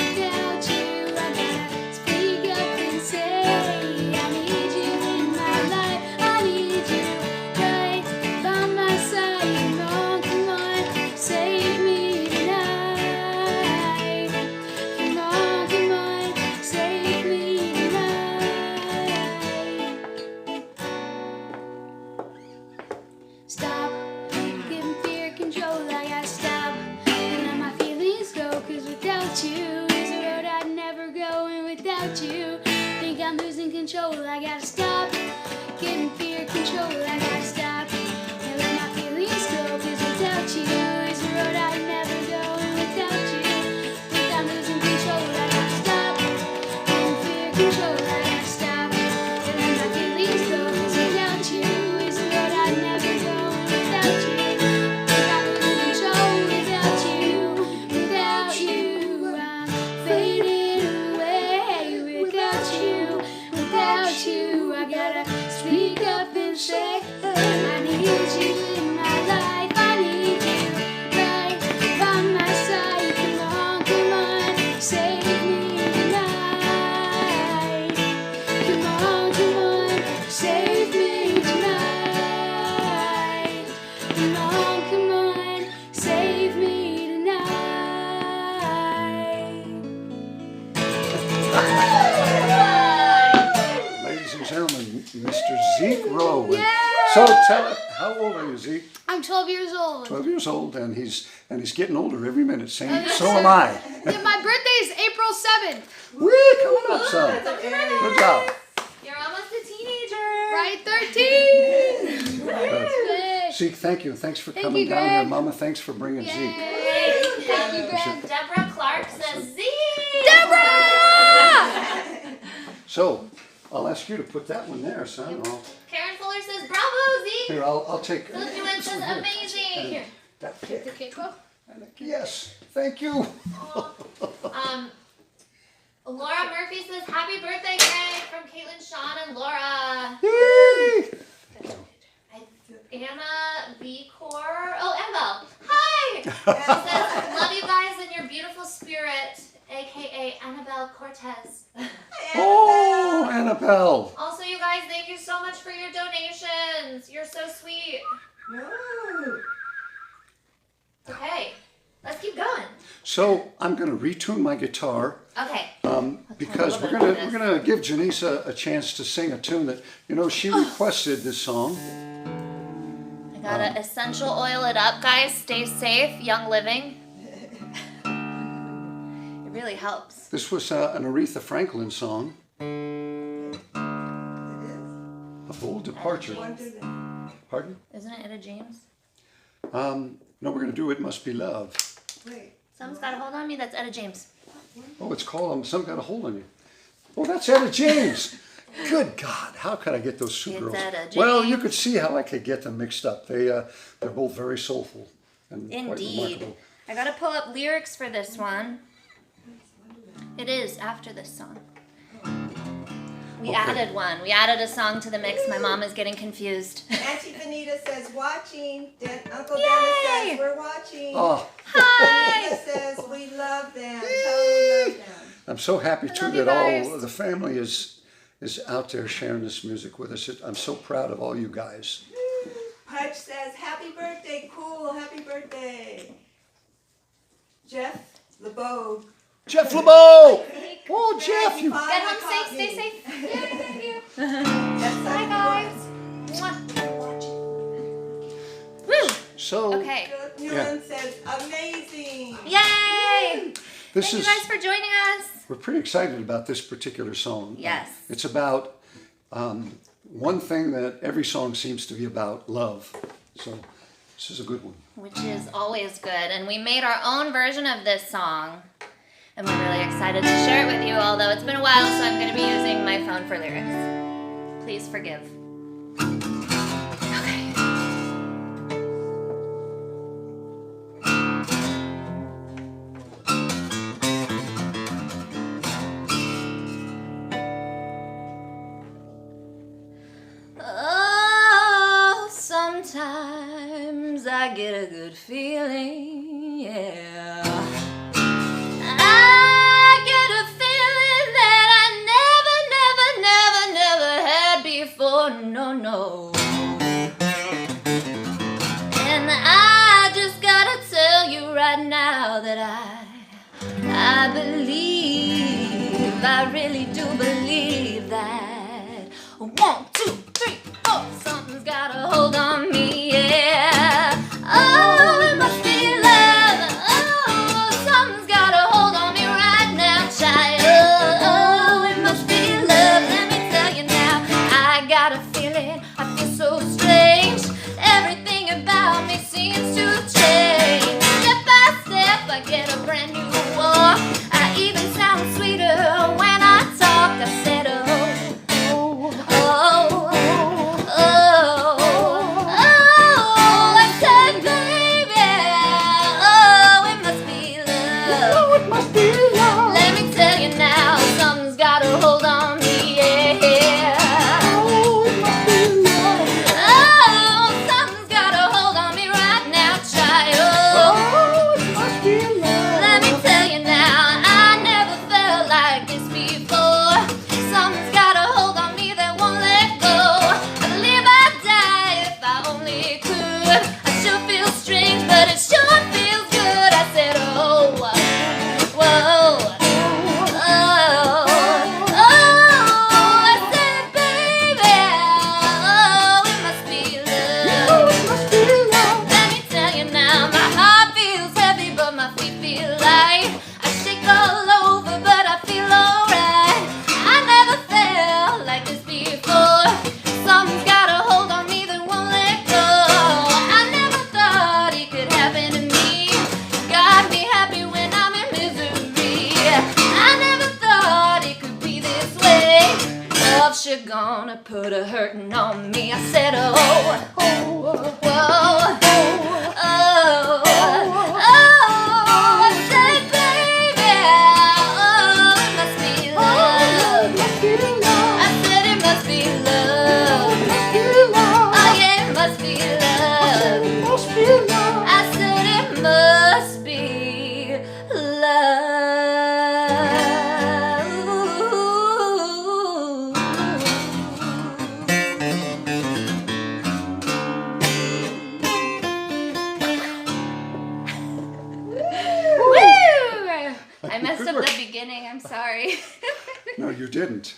gotta speak up and say I need you in my life. I need you right by my side. Come on, save me tonight. Come on, save me tonight. Stop giving fear control. I gotta stop and let my feelings go, 'cause without you is a road I'd never go. And without you, think I'm losing control. I gotta stop giving fear control. I gotta stop and let my feelings go, 'cause without you is a road I'd never go. And without you, think I'm losing control. I gotta stop giving fear control. I gotta stop and let my feelings go, 'cause without you is a road I'd never go. And without you, think I'm losing control. Without you, I'm fading away. Without you, I gotta speak up and say So tell it, how old are you, Zeke? I'm 12 years old. 12 years old, and he's getting older every minute. So am I. And my birthday is April 7th. Woo, coming up, son. Good job. You're almost a teenager. Right, 13. Zeke, thank you. Thanks for Thank coming you, down here. Gregg. Mama, thanks for bringing Zeke. Yay. Thank you, Gregg. Deborah Clark says Z. Deborah! So, I'll ask you to put that one there, son. Karen Fuller says bravo Z. Here, I'll take Philip Nguyen this says one here. amazing. Here, That the pick. cake bowl. Yes, thank you. Laura Murphy says happy birthday, Gregg, from Caitlin, Sean, and Laura. Yay! Anna B. Core. Oh, Annabelle. Hi. She says, love you guys and your beautiful spirit, aka Annabelle Cortez. Oh, Annabelle. Also, you guys, thank you so much for your donations. You're so sweet. Woo. Okay, let's keep going. So I'm going to retune my guitar Okay. because we're gonna give Jenisa a chance to sing a tune that she requested this song. I gotta essential oil it up, guys. Stay safe. Young Living. It really helps. This was an Aretha Franklin song. A bold departure. Wonderland. Pardon? Isn't it Etta James? No, we're going to do It Must Be Love. Wait. Someone's got a hold on me. That's Etta James. Oh, it's called Some Got a Hold on You. Oh, that's Etta James. Good God, how could I get those two It's girls? Etta Well, you James. could see how I could get them mixed up. They're both very soulful and quite Indeed. remarkable. I gotta pull up lyrics for this one. It is after this song. We Okay. added one. We added a song to the mix. My mom is getting confused. Auntie Benita says watching. Uncle Yay! Dennis says we're watching. Oh, Benita says we love them. Tell them we love them. I'm so happy too love you that all guys. the family is out there sharing this music with us. I'm so proud of all you guys. Pudge says happy birthday, cool, happy birthday. Jeff LeBeau. Jeff LeBeau! Oh, Jeff, you. Get home safe. Stay safe. Yay, thank you. Bye, guys. Mwah. Woo. So, Okay. Newland says amazing. Yay. this Thank is. you guys for joining us. We're pretty excited about this particular song. Yes. It's about one thing that every song seems to be about, love. So this is a good one. Which is always good. And we made our own version of this song. And we're really excited to share it with you, although it's been a while, so I'm going to be using my phone for lyrics. Please forgive. Okay. Oh, sometimes I get a good feeling, yeah. I get a feeling that I never had before, no. And I just gotta tell you right now that I believe, I really do believe that 1, 2, 3, 4, something's got a hold on me, yeah. Oh, it must be love. Oh, something's got a hold on me right now, child. Oh, it must be love. Let me tell you now, I got a feeling. I feel so strange. Everything about me seems to change. Step by step, I get a brand new walk. I even sound sweeter when I talk. I said, I said, baby, oh, it must be love. Oh, it must be love. Let me tell you now, something's got a hold on me, yeah. Oh, it must be love. Oh, something's got a hold on me right now, child. Oh, it must be love. Let me tell you now, I never felt like this before. Something's got a hold on me that won't let go. I believe I'd die if I only could. I sure feel strange, but it sure feels good. I said, oh, whoa. thought you're gonna put a hurtin' on me. I said, oh, oh, oh, oh, oh, I said, baby, oh, it must be love. I said it must be love. Oh yeah, it must be love. I said it must be love. I messed up the beginning, I'm sorry. No, you didn't.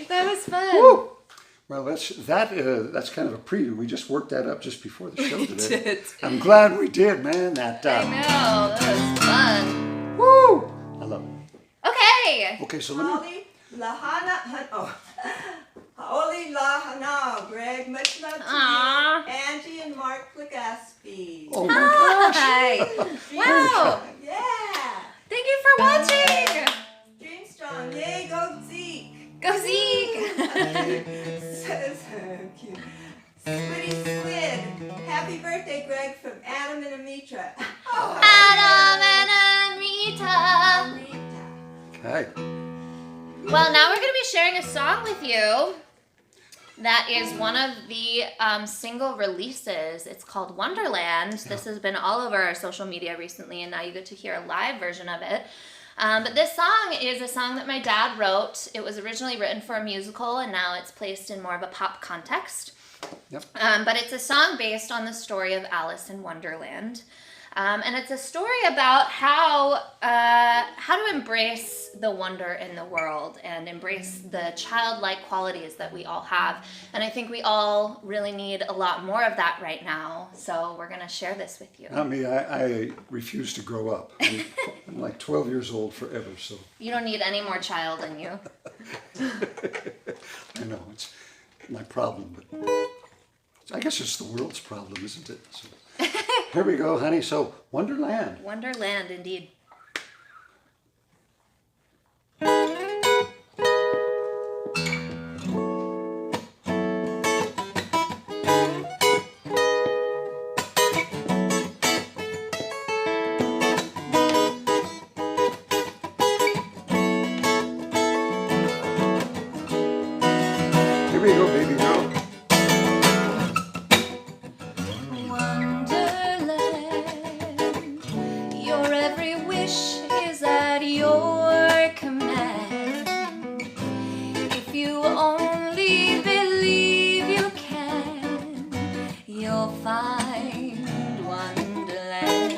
That was fun. Woo! Well, that's kind of a preview. We just worked that up just before the show today. did. I'm glad we did, man. That I know, that was fun. woo! I love it. Okay. Okay, so let me. Holly Lahana, Holly Lahana, Gregg, much love to Aw. you. Angie and Mark Legaspi. Oh my gosh! Hi. Wow. Yeah. Thank you for watching. Dreamstrong, yay, go Zeke. Go Zeke. So cute. Squiddy Squid. Happy birthday, Gregg, from Adam and Amitra. Oh, Adam and Amrita. Amrita. Okay. Well, now we're going to be sharing a song with you that is one of the single releases. It's called Wonderland. This has been all over our social media recently, and now you get to hear a live version of it. But this song is a song that my dad wrote. It was originally written for a musical, and now it's placed in more of a pop context. Yep. But it's a song based on the story of Alice in Wonderland. And it's a story about how to embrace the wonder in the world and embrace the childlike qualities that we all have. And I think we all really need a lot more of that right now. So we're going to share this with you. Not me. I refuse to grow up. I'm like 12 years old forever. So You don't need any more child in you. I know it's my problem, but I guess it's the world's problem, isn't it? So, here we go, honey. So Wonderland. Wonderland, indeed. Here we go, baby girl. Wonderland, your every wish is at your command. If you only believe you can, you'll find Wonderland.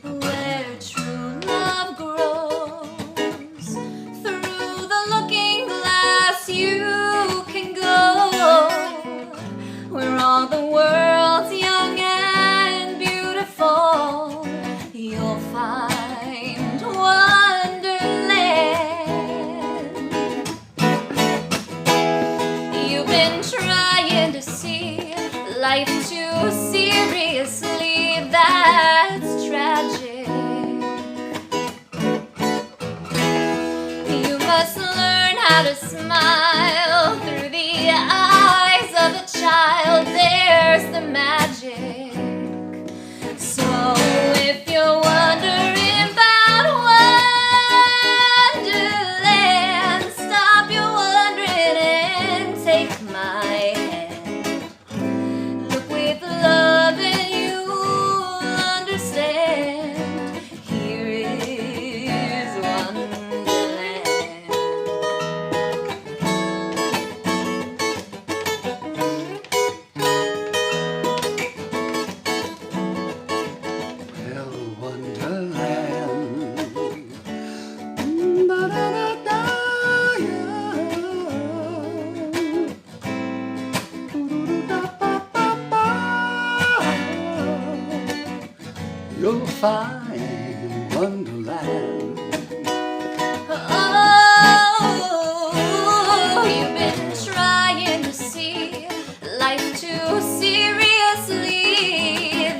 Where true love grows, through the looking glass you can go. Where all the world's young and beautiful, you'll find Wonderland. You've been trying to see life too seriously, that's tragic. You must learn how to smile through the eyes of a child, there's the magic. So if you're wondering about Wonderland, stop your wondering and take my hand. Look with love and you'll understand. Here is Wonderland. Well, Wonderland. Da-da-da-da, yeah. Do-do-do-da-ba-ba-ba. You'll find Wonderland. Oh, you've been trying to see life too seriously,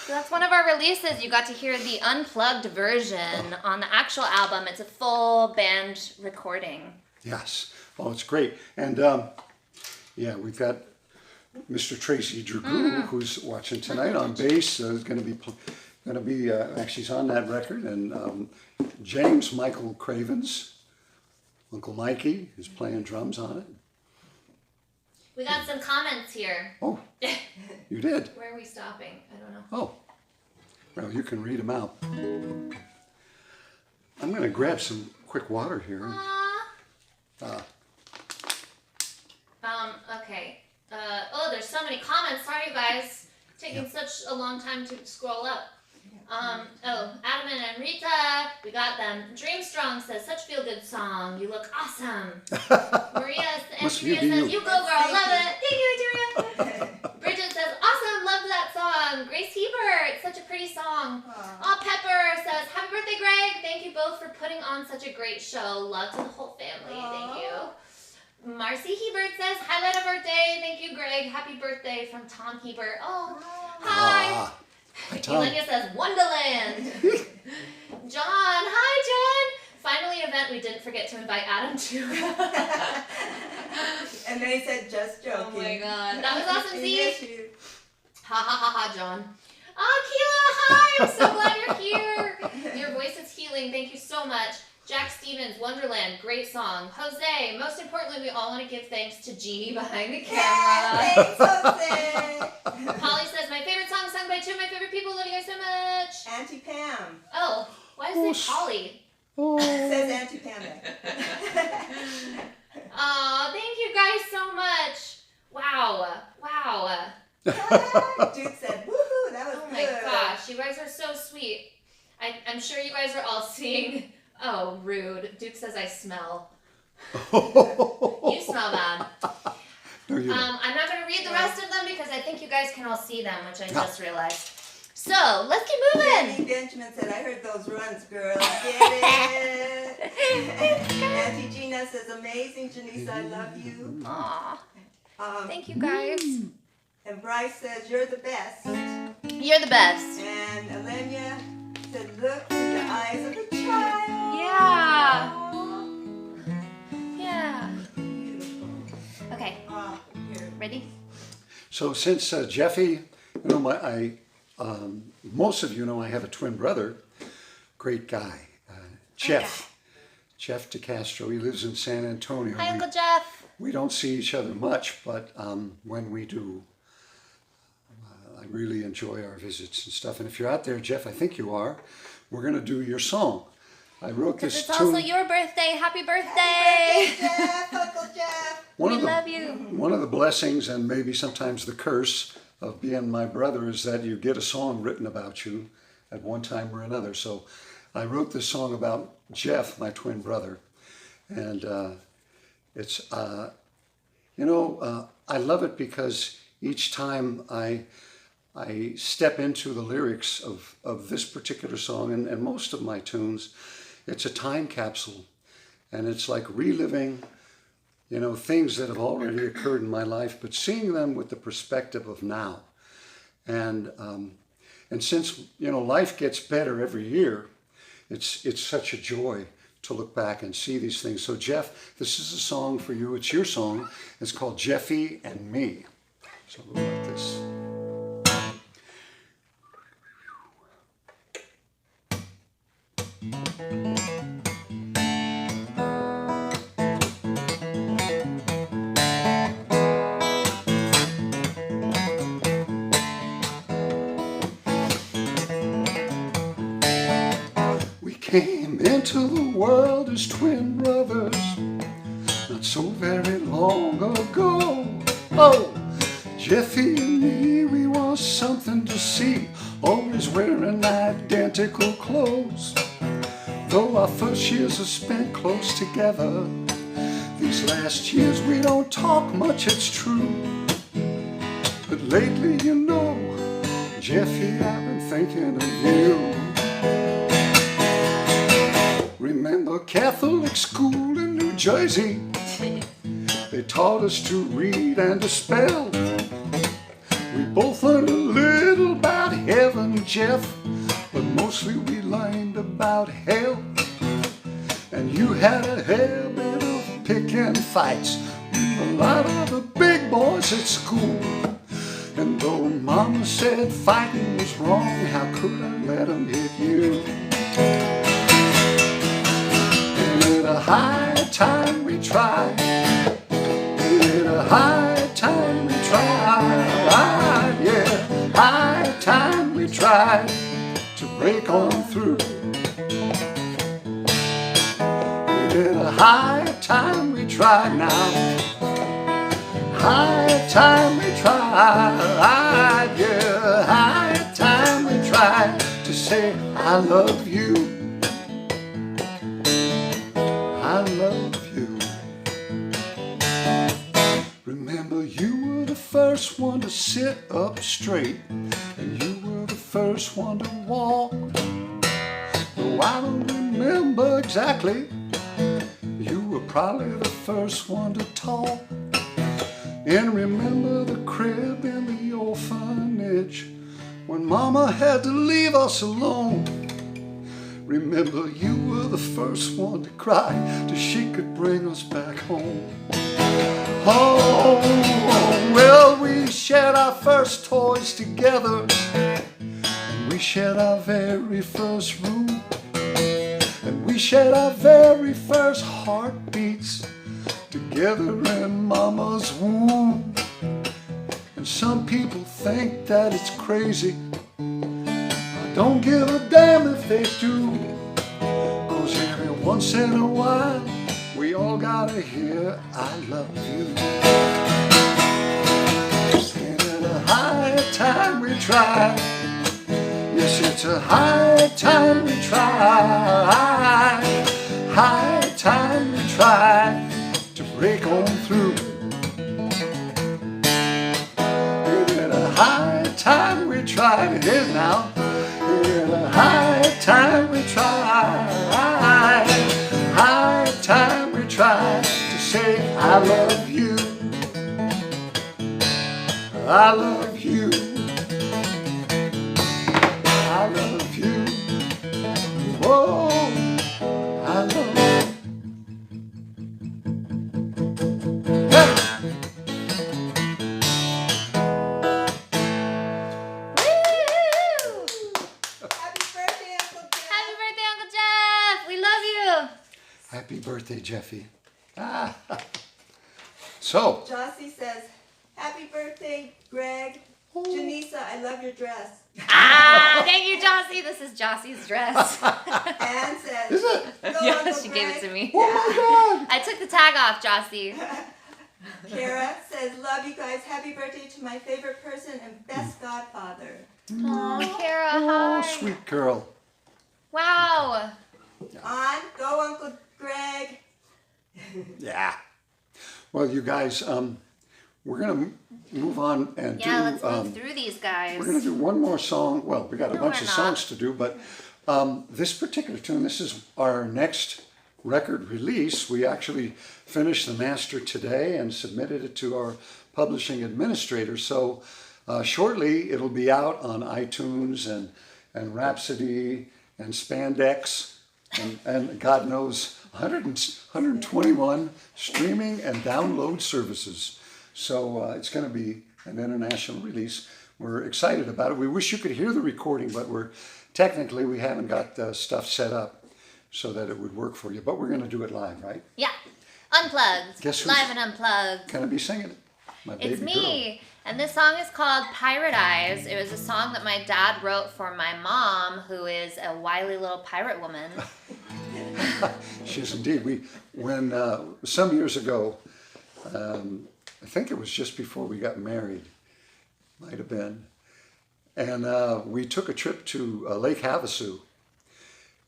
So that's one of our releases. You got to hear the unplugged version on the actual album. It's a full band recording. Yes. Oh, it's great. And yeah, we've got Mr. Tracy Dragoo, who's watching tonight on bass. Is going to be actually he's on that record. And James Michael Cravens, Uncle Mikey, is playing drums on it. We got some comments here. Oh, you did? Where are we stopping? I don't know. Oh, well, you can read them out. I'm going to grab some quick water here. Aww. Okay. Oh, there's so many comments. Sorry, you guys. Taking such a long time to scroll up. Oh, Adam and Rita, we got them. Dream Strong says, such feel good song. You look awesome. Maria says, you go girl, love it. Thank you, Andrea. Bridget says, awesome, love that song. Grace Hebert, such a pretty song. Oh, Pepper says, happy birthday, Greg. Thank you both for putting on such a great show. Love to the whole family. Thank you. Marcy Hebert says, highlight of birthday. Thank you, Greg. Happy birthday from Tom Hebert. Oh, hi. Elenia says, Wonderland. John, hi, John. Finally, an event we didn't forget to invite Adam to. And then he said, just joking. Oh my god. That was awesome, Z. You. Ha ha ha ha, John. Oh, Keela, hi. I'm so glad you're here. Your voice is healing. Thank you so much. Jack Stevens, Wonderland, great song. Jose, most importantly, we all want to give thanks to G behind the camera. Yeah, thanks, Jose. Polly says, my favorite song sung by two of my favorite people. Love you guys so much. Auntie Pam. Oh, why does it say Polly? It says Auntie Pam there. Oh, thank you guys so much. Wow. Wow. Dude said, woohoo, that was Oh good. my gosh, you guys are so sweet. I'm sure you guys are all seeing. Oh, rude. Duke says I smell. You smell bad. No, you don't. I'm not going to read the rest of them because I think you guys can all see them, which I just realized. So, let's keep moving. Jenny Benjamin said, I heard those runs, girl. Get it? Auntie Gina says, amazing, Jenisa, I love you. Aw, thank you guys. And Bryce says, you're the best. You're the best. And Elenia said, look through the eyes of a child. Yeah. Aww. Yeah. Beautiful. Okay, Here. ready? So since Jeffy, you know, most of you know I have a twin brother, great guy, Jeff de Castro. He lives in San Antonio. Hi, Uncle Jeff. We don't see each other much, but when we do, I really enjoy our visits and stuff. And if you're out there, Jeff, I think you are, we're going to do your song. I wrote this It's tune. also your birthday. Happy birthday. Happy birthday, Jeff, Uncle Jeff. We love you. One of the blessings and maybe sometimes the curse of being my brother is that you get a song written about you at one time or another. So I wrote this song about Jeff, my twin brother. And it's, you know, I love it because each time I step into the lyrics of this particular song and most of my tunes, it's a time capsule. And it's like reliving, you know, things that have already occurred in my life, but seeing them with the perspective of now. And since, you know, life gets better every year, it's such a joy to look back and see these things. So Jeff, this is a song for you. It's your song. It's called Jeffy and Me. So we'll go like this. We came into the world as twin brothers not so very long ago. Oh, Jeffy and me, we want something to see, always wearing identical clothes. Though our first years are spent close together, these last years we don't talk much, it's true. But lately, you know, Jeffy, I've been thinking of you. Remember Catholic school in New Jersey? They taught us to read and to spell. We both learned a little about heaven, Jeff, but mostly we learned about hell. And you had a habit of picking fights with a lot of the big boys at school. And though Mama said fighting was wrong, how could I let them hit you? And at a high time we tried, at a high time we tried, yeah, high time we tried to break on through. At a high time we tried now, high time we tried, yeah, high time we tried to say I love you, I love you. Remember you were the first one to sit up straight, and you were the first one to walk. Though I don't remember exactly, you were probably the first one to talk. And remember the crib in the orphanage when Mama had to leave us alone. Remember you were the first one to cry till she could bring us back home. Oh, well, we shared our first toys together, and we shared our very first room, and we shared our very first heartbeats together in Mama's womb. And some people think that it's crazy. I don't give a damn if they do, 'cause every once in a while we all gotta hear I love you. And at a high time we try, yes, it's a high time we try, high time we try to break on through. And at a high time we try, it is now, at a high time we try, high time we try to say I love you, I love you, I love you, oh, I love you. Happy birthday, Jeffy. Ah. So, Jossie says, happy birthday, Gregg. Jenisa, I love your dress. Ah, thank you, Jossie. This is Jossie's dress. Anne says, is it? go Yeah, Uncle she gave it to Gregg. me. Oh my God! I took the tag off, Jossie. Kara says, love you guys. Happy birthday to my favorite person and best godfather. Oh, Kara, Oh, hi. sweet girl. Wow. On, go Uncle Gregg. Yeah. Well, you guys, we're gonna move on and Yeah, do. let's move through these guys. We're gonna do one more song. Well, we got a No, bunch we're of not. songs to do, but this particular tune, this is our next record release. We actually finished the master today and submitted it to our publishing administrator. So shortly it'll be out on iTunes and Rhapsody and Spandex and God knows 121 streaming and download services. So it's going to be an international release. We're excited about it. We wish you could hear the recording, but we haven't got the stuff set up so that it would work for you. But we're going to do it live, right? Yeah. Unplugged. Guess who's Live and unplugged. going to be singing it? My baby It's me. And this song is called Pirate Eyes. It was a song that my dad wrote for my mom, who is a wily little pirate woman. She is indeed. When some years ago, I think it was just before we got married, might have been, and we took a trip to Lake Havasu.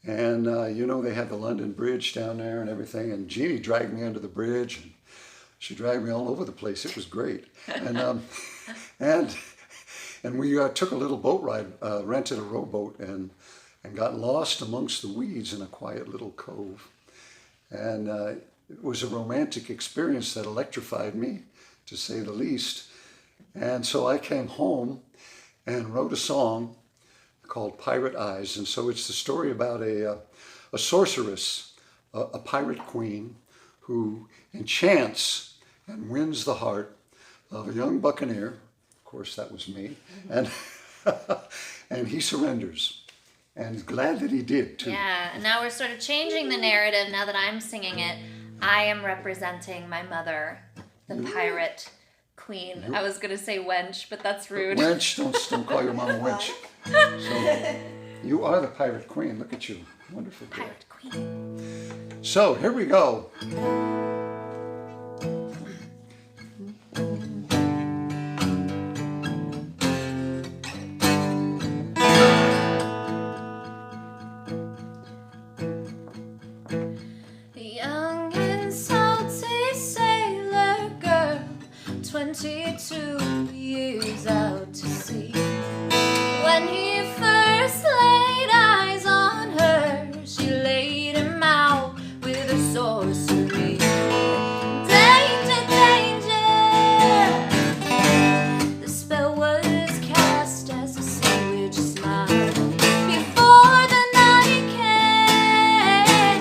And they had the London Bridge down there and everything. And Jeannie dragged me under the bridge, and she dragged me all over the place. It was great. And and we took a little boat ride, rented a rowboat, and got lost amongst the weeds in a quiet little cove. And it was a romantic experience that electrified me, to say the least. And so I came home and wrote a song called Pirate Eyes. And so it's the story about a sorceress, a pirate queen, who enchants and wins the heart of a young buccaneer. Of course, that was me. And, and he surrenders. And glad that he did, too. Yeah, and now we're sort of changing the narrative now that I'm singing it. I am representing my mother, the pirate queen. I was going to say wench, but that's rude. Wench, don't call your mom a wench. So, you are the pirate queen. Look at you. Wonderful girl. Pirate queen. So, here we go. Young and salty sailor girl, 22 years out to sea. When he first laid eyes on her, she laid him out with her sorcery. Danger, danger! The spell was cast as a savage smile. Before the night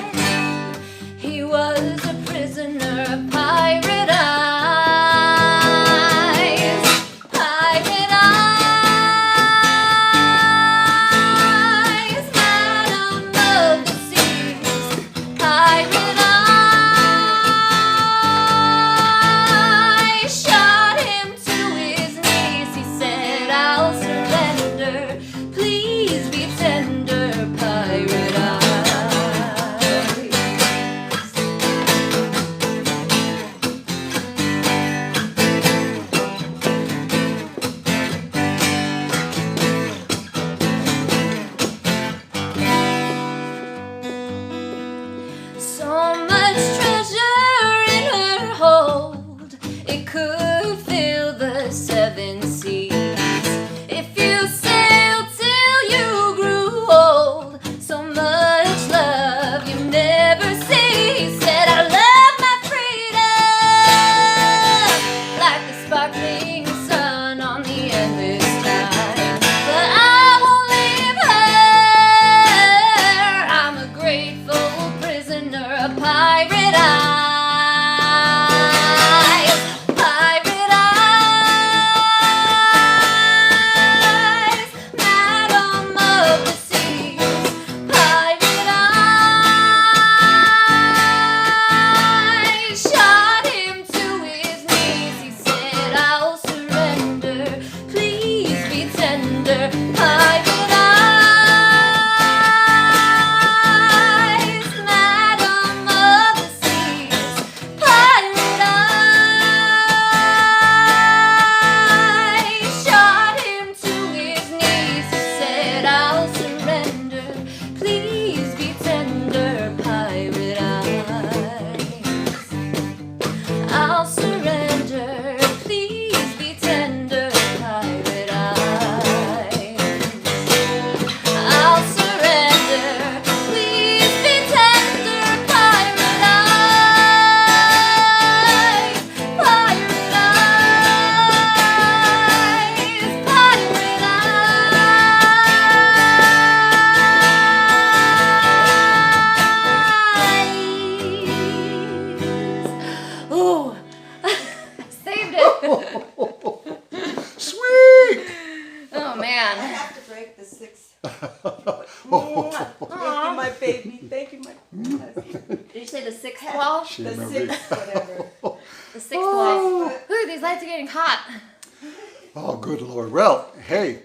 came, he was a prisoner of pirate eyes. Pirate eyes, madam of the seas. Pirate eyes, shot him to his knees. He said, I'll surrender, please be tender. Pirate eyes. So much treasure in her hold, it could fill the 7 seas. If you sailed till you grew old, so much love you never see. Said, I love my freedom like the sparkling sun on the endless tide. But I won't leave her. I'm a grateful prisoner of pirate eyes. Pirate eyes, madam of the seas. Pirate eyes, shot him to his knees. He said, I'll surrender, please be tender. Pirate eyes, madam of the seas. Pirate eyes, shot him to his knees. He said, I'll surrender, please be tender. Pirate eyes, I'll surrender, please be tender. Pirate eyes, I'll surrender, please be tender. Pirate eyes, pirate eyes, pirate eyes. Oh, saved it. Sweet! Oh I man. have to break the 6. Mwah. Thank you, my baby. Thank you, my Did you say the 6th wall? She the remembered. 6th, whatever. The 6th wall. Ooh, these lights are getting hot. Oh, good Lord. Well, hey,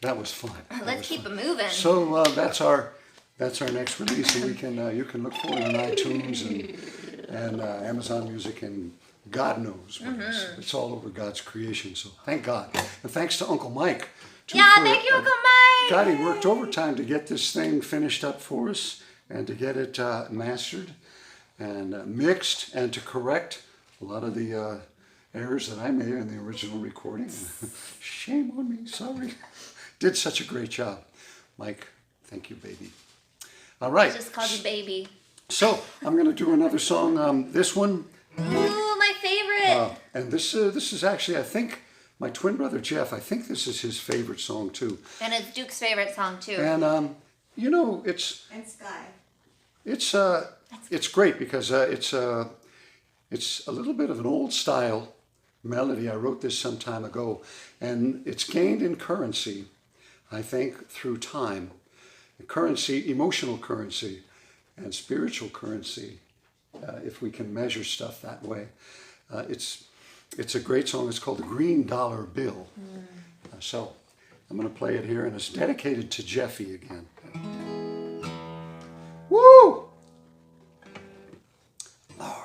that was fun. That Let's was keep fun. it moving. So that's our next release, and we can you can look for it on iTunes and Amazon Music and God knows what else. It's all over God's creation. So thank God, and thanks to Uncle Mike. too, Yeah, for, thank you, Uncle Mike. God, he worked overtime to get this thing finished up for us and to get it mastered and mixed and to correct a lot of the errors that I made in the original recording. Shame on me, sorry. Did such a great job. Mike, thank you, baby. All right. I just called you baby. So I'm going to do another song. This one, Ooh, my favorite. and this is actually, I think, my twin brother Jeff, I think this is his favorite song too. And it's Duke's favorite song too. And you know, it's Sky. it's great because it's a little bit of an old style melody. I wrote this some time ago, and it's gained in currency, I think, through time. Currency, emotional currency, and spiritual currency, if we can measure stuff that way. It's a great song. It's called The Green Dollar Bill. So I'm going to play it here, and it's dedicated to Jeffy again. Woo! Lord.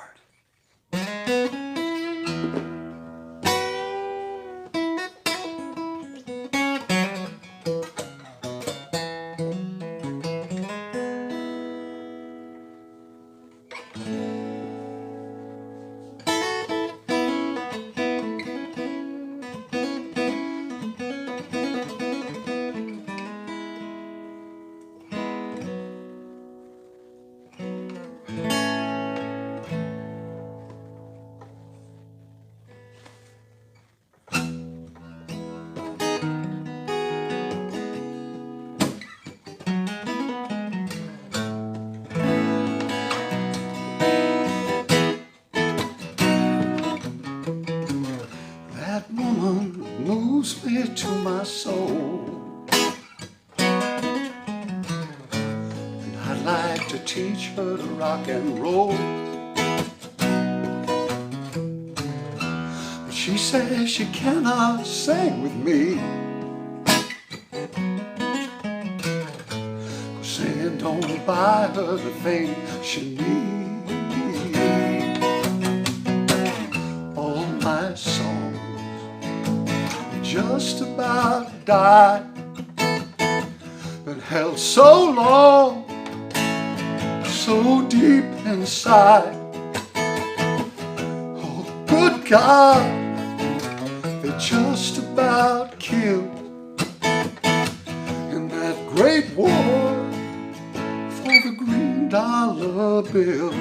Moves me to my soul, and I'd like to teach her to rock and roll, but she says she cannot sing with me, 'cause singing don't buy her the thing she needs. All my songs just about died, but held so long, so deep inside. Oh, good God, they just about killed in that great war for the green dollar bill.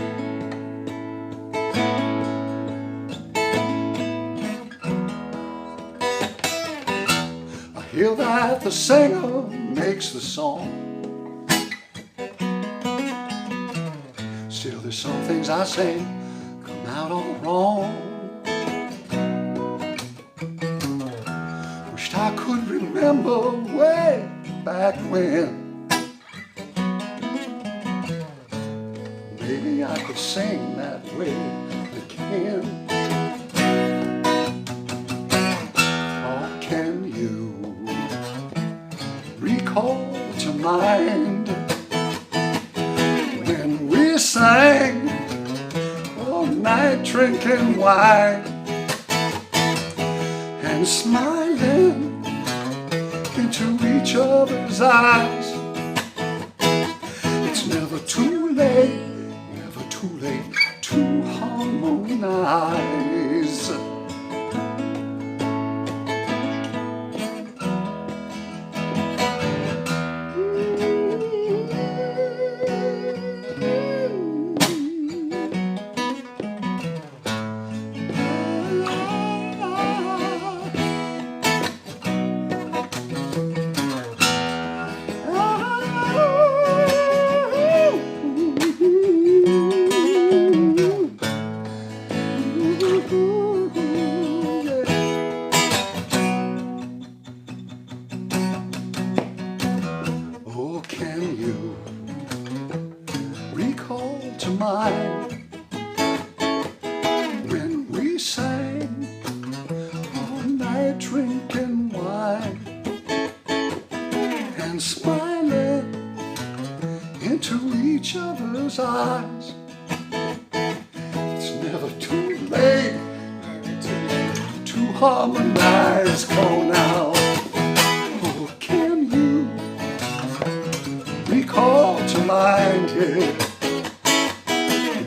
Hear that the singer makes the song. Still, there's some things I say come out all wrong. Wished I could remember way back when. Maybe I could sing that way again. Recall to mind when we sang all night drinking wine and smiling into each other's eyes. It's never too late to harmonize. Oh, can you recall to mind when we sang all night drinking wine and smiling into each other's eyes? It's never too late to harmonize. Go now. Oh, can you recall to mind it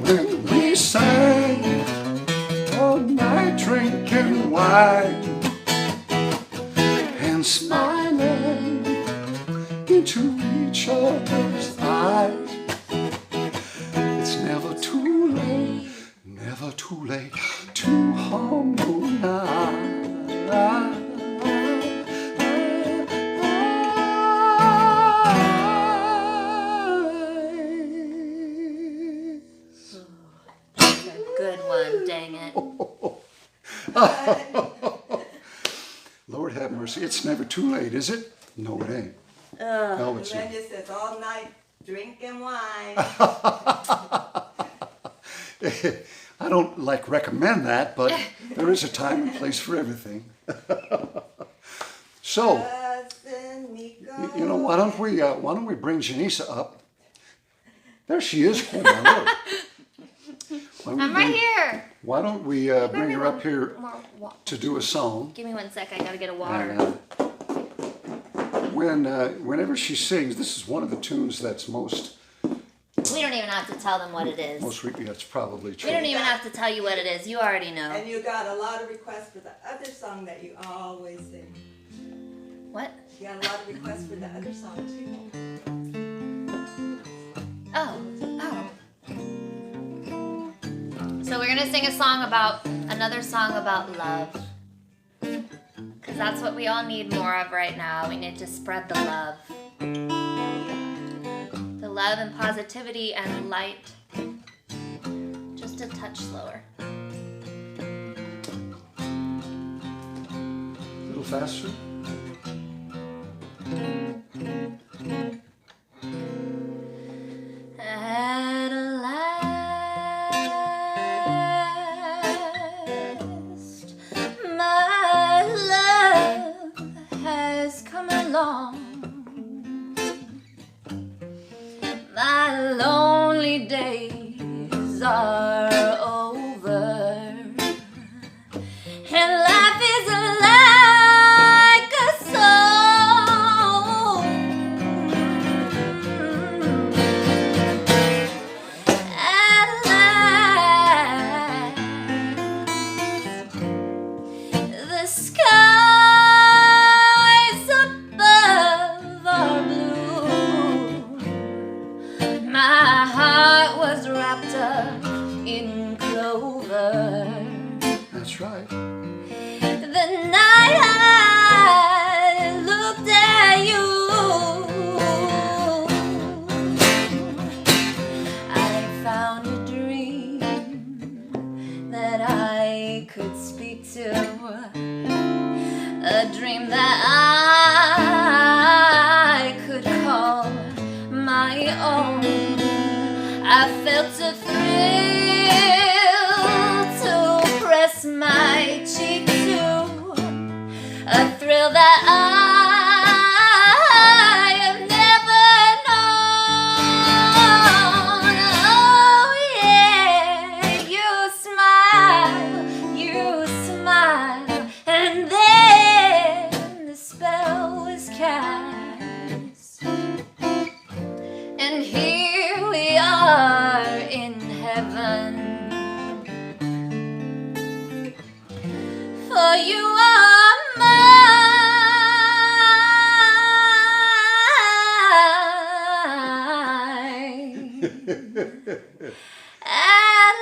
when we sang all night drinking wine and smiling into each other's eyes? It's never too late to harmonize. goes, it's never too late, is it? No, it ain't. No, it's not. Miranda says all night drinking wine. I don't recommend that, but there is a time and place for everything. So, Cousin Nico. you know, why don't we bring Jenisa up? There she is. Hold on, look. I'm right here. Why don't we bring her up here to do a song? Give me 1 sec. I gotta get a water. Whenever she sings, this is one of the tunes that's most. We don't even have to tell them what it is. That's probably true. We don't even have to tell you what it is. You already know. And you got a lot of requests for the other song that you always sing. What? You got a lot of requests for the other song too. Oh. So we're gonna sing another song about love. Because that's what we all need more of right now. We need to spread the love. The love and positivity and light. Just a touch slower. A little faster. At last, my love has come along. My lonely days are over, and life is like a song. At last, the skies above are blue. My heart was wrapped up in clover. That's right. The night I looked at you, I found a dream that I could speak to, a dream that I could call my own. I felt a thrill to press my cheek to, a thrill that I have never known. Oh yeah, you smile, and then the spell was cast, and here we are in heaven. For you are mine. At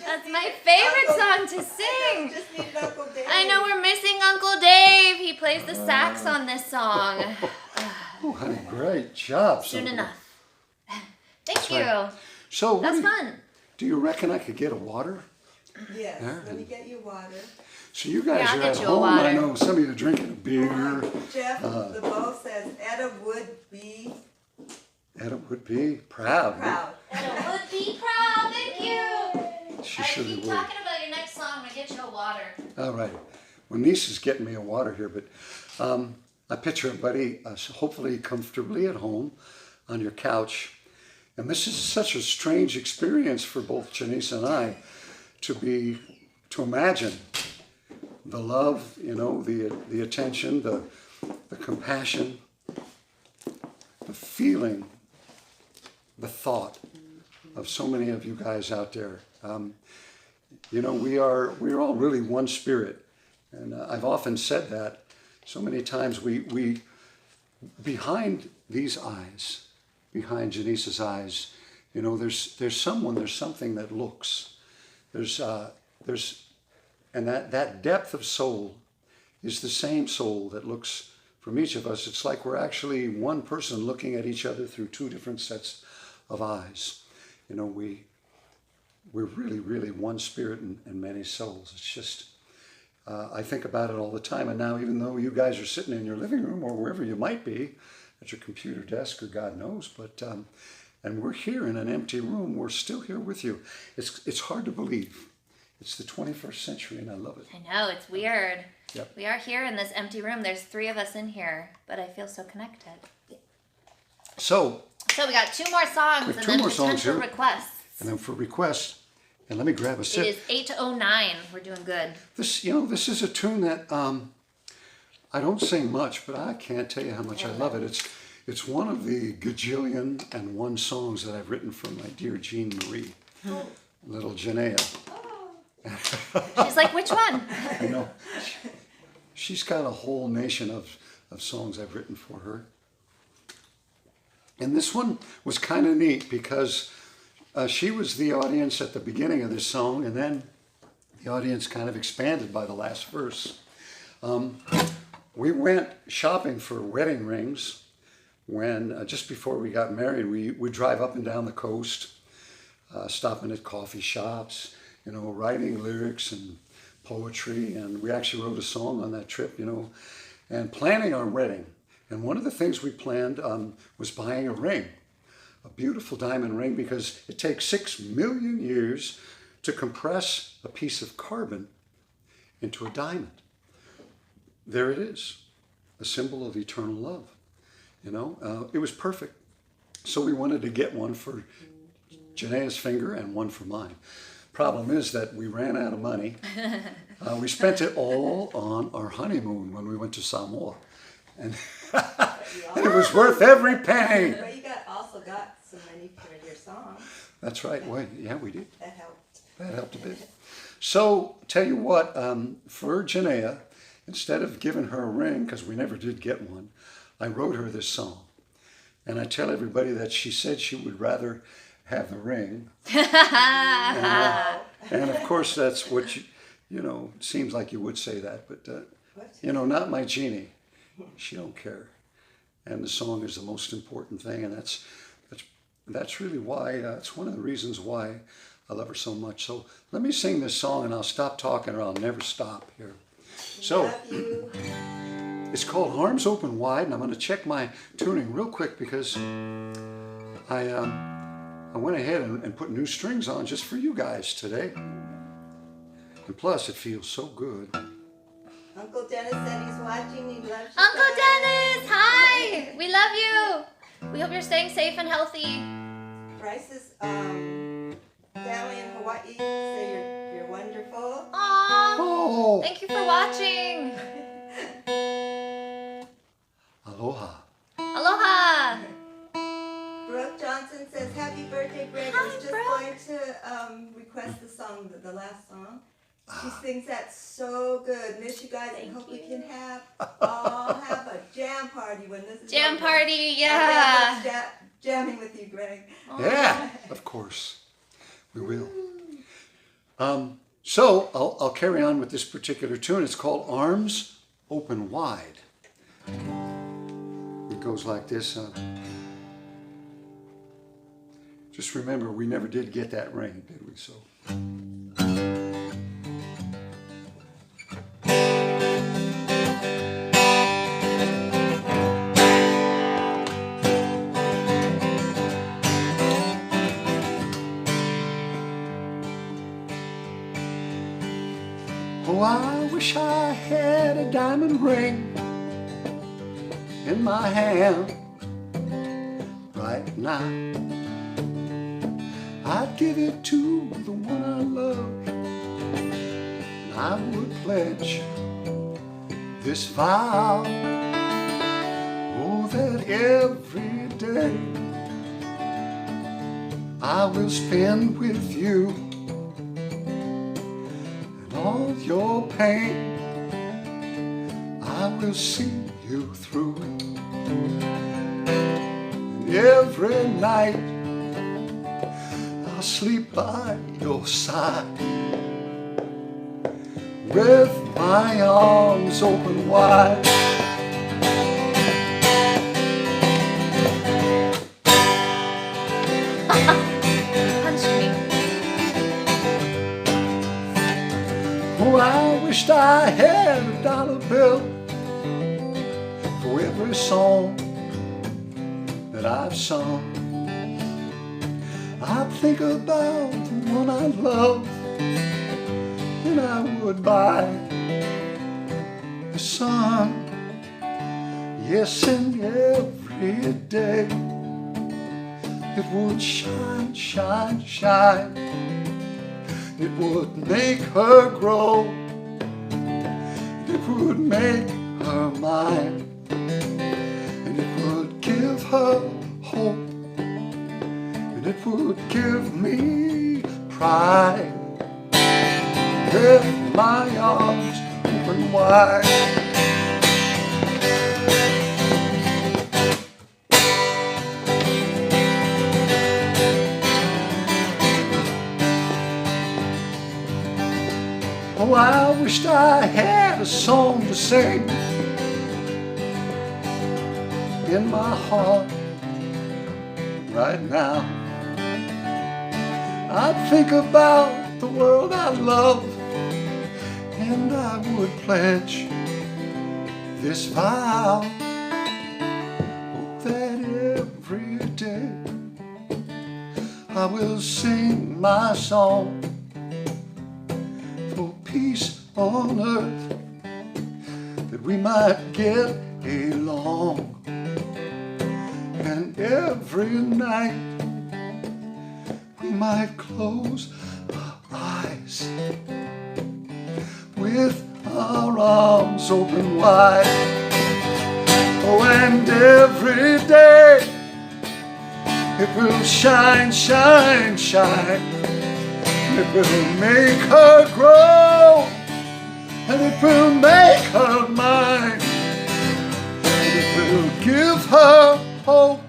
That's my favorite song to sing. Just needed Uncle Dave. I know we're missing Uncle Dave. He plays the sax on this song. Oh, honey, great job. Soon son. enough. Thank right. you. So, what That's do you- fun. Do you reckon I could get a water? Yes, Yeah. let me get you water. So you guys Yeah, I'll are get at you a home. water. I know some of you are drinking a beer. Jeff LeBeau says Etta would be Etta would be proud. proud. And I would be proud. Thank you. She I surely keep would. talking about your next song. I'm going to get you a water. All right. Well, niece is getting me a water here, but I picture everybody hopefully comfortably at home on your couch. And this is such a strange experience for both Jenisa and I to imagine the love, you know, the attention, the compassion, the feeling, the thought of so many of you guys out there. You know, we're all really one spirit, and I've often said that so many times. We behind these eyes, behind Jenisa's eyes, you know, there's something that looks. And that depth of soul is the same soul that looks from each of us, it's like we're actually one person looking at each other through two different sets of eyes. You know, we're really, really one spirit and many souls. It's just, I think about it all the time. And now, even though you guys are sitting in your living room or wherever you might be, at your computer desk or God knows, but and we're here in an empty room. We're still here with you. It's hard to believe. It's the 21st century, and I love it. I know, it's weird. Yep. We are here in this empty room. There's 3 of us in here, but I feel so connected. So we got 2 more songs We have and 2 then more songs potential here. requests. And then for requests, and let me grab a sip. It is 8:09. We're doing good. This, you know, this is a tune that I don't sing much, but I can't tell you how much I love it. It's one of the gajillion and one songs that I've written for my dear Jean Marie, little Jenea. She's like, which one? I know. She's got a whole nation of songs I've written for her. And this one was kind of neat because she was the audience at the beginning of this song, and then the audience kind of expanded by the last verse. We went shopping for wedding rings when, just before we got married, we would drive up and down the coast, stopping at coffee shops, you know, writing lyrics and poetry, and we actually wrote a song on that trip, you know, and planning our wedding. And one of the things we planned was buying a ring, a beautiful diamond ring, because it takes 6 million years to compress a piece of carbon into a diamond. There it is, a symbol of eternal love. You know, it was perfect. So we wanted to get one for Janae's finger and one for mine. Problem is that we ran out of money. We spent it all on our honeymoon when we went to Samoa. And it was worth every penny. But you also got some money for your song. That's right. Well, yeah, we did. That helped. That helped a bit. So, tell you what, for Jenea, instead of giving her a ring, because we never did get one, I wrote her this song. And I tell everybody that she said she would rather have the ring. And of course, that's what you know, it seems like you would say that, but, you know, not my Jeannie. She don't care. And the song is the most important thing, and that's really why, it's one of the reasons why I love her so much. So let me sing this song, and I'll stop talking, or I'll never stop here. So, Love you. it's called Arms Open Wide, and I'm going to check my tuning real quick because I went ahead and put new strings on just for you guys today. And plus, it feels so good. Uncle Dennis said he's watching. He loves you. Uncle guys. Dennis, hi! We love you. We hope you're staying safe and healthy. Bryce's family in Hawaii say you're wonderful. Aww. Oh! Thank you for watching. Aloha. Aloha. Brooke Johnson says, happy birthday, Gregg. Hi, I was just Brooke. going to request the song, the last song. She sings that so good. Miss you guys and hope we can all have a jam party when this is Jam over. party, I yeah. love jamming with you, Gregg. Yeah, of course. We will. So I'll carry on with this particular tune. It's called Arms Open Wide. It goes like this. Just remember, we never did get that ring, did we? So. Oh, I wish I had a diamond ring in my hand right now. I'd give it to the one I love, and I would pledge this vow. Oh, that every day I will spend with you. All your pain, I will see you through. And every night, I'll sleep by your side with my arms open wide. Punched me. Oh, I wished I had a dollar bill for every song that I've sung. I'd think about the one I love, and I would buy the sun. Yes, and every day it would shine, shine, shine. It would make her grow. It would make her mine. And it would give her hope. And it would give me pride. With my arms open wide. Oh, I wished I had a song to sing in my heart right now. I'd think about the world I love, and I would pledge this vow, oh, that every day I will sing my song for peace on earth, that we might get along. And every night we might close our eyes with our arms open wide. Oh, and every day it will shine, shine, shine. It will make her grow, and it will make her mine. And it will give her hope,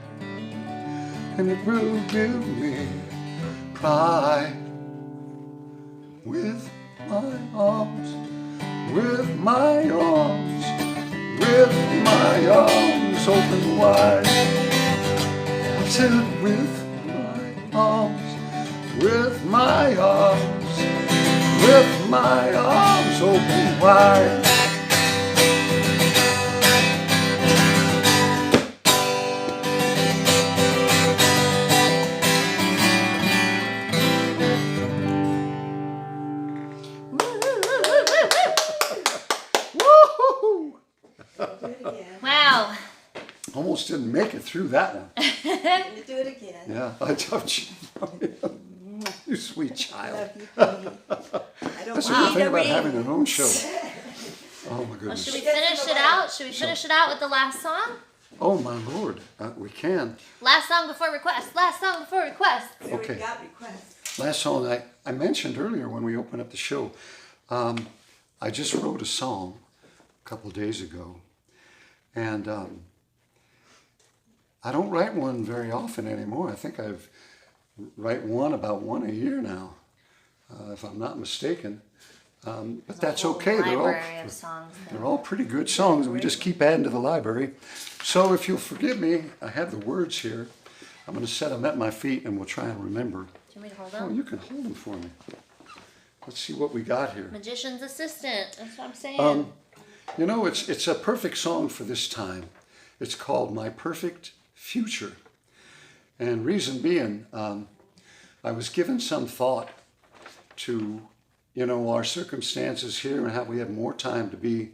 and it will give me pride. With my arms, with my arms, with my arms open wide. I said with my arms, with my arms, with my arms open wide. Woo-hoo-hoo. Do it again. Wow. Almost didn't make it through that one. Do it again. Yeah, I told you. You sweet child. Love you, Penny. I don't That's the want good thing to about read. having an own show. Oh my Well, goodness. should we finish it out? Should we finish it out with the last song? Oh my Lord. We can. Last song before request. Last song before request. We already Okay. got requests. Last song I mentioned earlier when we opened up the show. I just wrote a song a couple days ago. And I don't write one very often anymore. I think I've write about one a year now, if I'm not mistaken. But that's okay. Library of songs. They're all pretty good songs. We just keep adding to the library. So if you'll forgive me, I have the words here. I'm going to set them at my feet and we'll try and remember. Do you want me to hold Oh, them? you can hold them for me. Let's see what we got here. Magician's assistant. That's what I'm saying. You know, it's a perfect song for this time. It's called My Perfect Future. And reason being, I was given some thought to, you know, our circumstances here and how we have more time to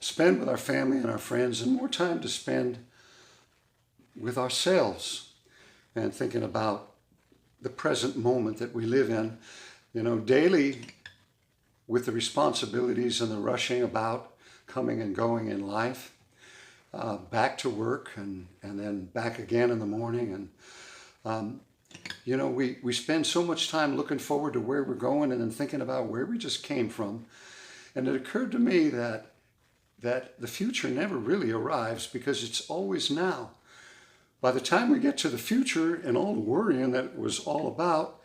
spend with our family and our friends and more time to spend with ourselves and thinking about the present moment that we live in. You know, daily with the responsibilities and the rushing about coming and going in life, back to work and then back again in the morning. And, you know, we spend so much time looking forward to where we're going and then thinking about where we just came from. And it occurred to me that the future never really arrives because it's always now. By the time we get to the future and all the worrying that it was all about,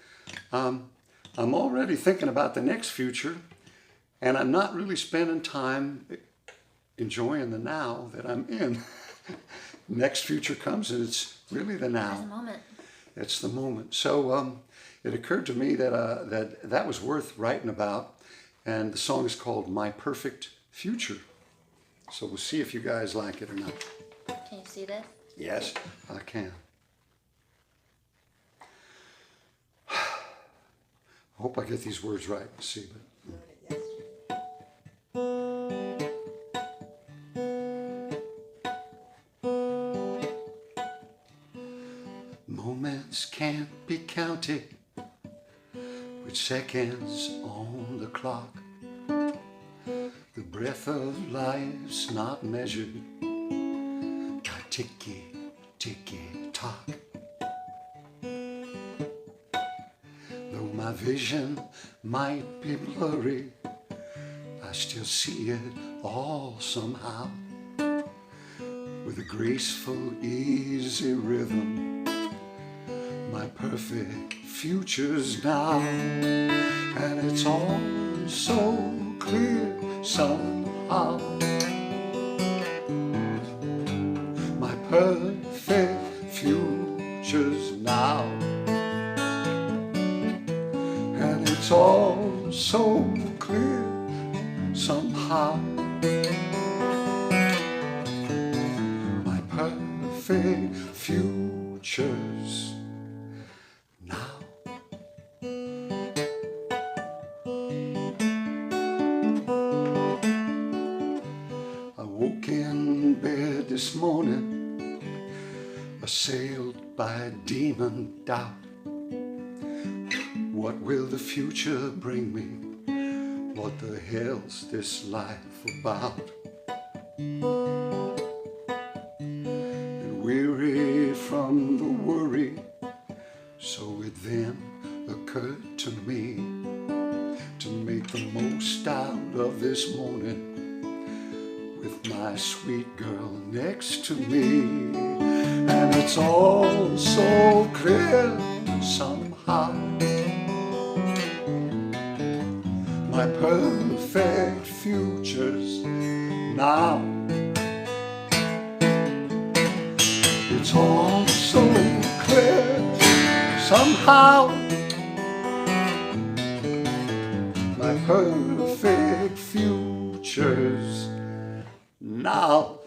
I'm already thinking about the next future, and I'm not really spending time enjoying the now that I'm in. Next future comes and it's really the now. There's a moment. It's the moment. So it occurred to me that that was worth writing about, and the song is called "My Perfect Future." So we'll see if you guys like it or not. Can you see this? Yes, I can. I hope I get these words right. Let's see, but. Moments can't be counted with seconds on the clock. The breath of life's not measured by ticky, ticky tock. Though my vision might be blurry, I still see it all somehow. With a graceful, easy rhythm, my perfect future's now. And it's all so clear somehow. My perfect future's now. And it's all so clear somehow. My perfect future's now. I woke in bed this morning, assailed by demon doubt. What will the future bring me? What the hell's this life about? And weary from the worry, so it then occurred to me to make the most out of this morning with my sweet girl next to me. And it's all so clear somehow. My perfect future's now. It's all so clear somehow. My perfect future's now.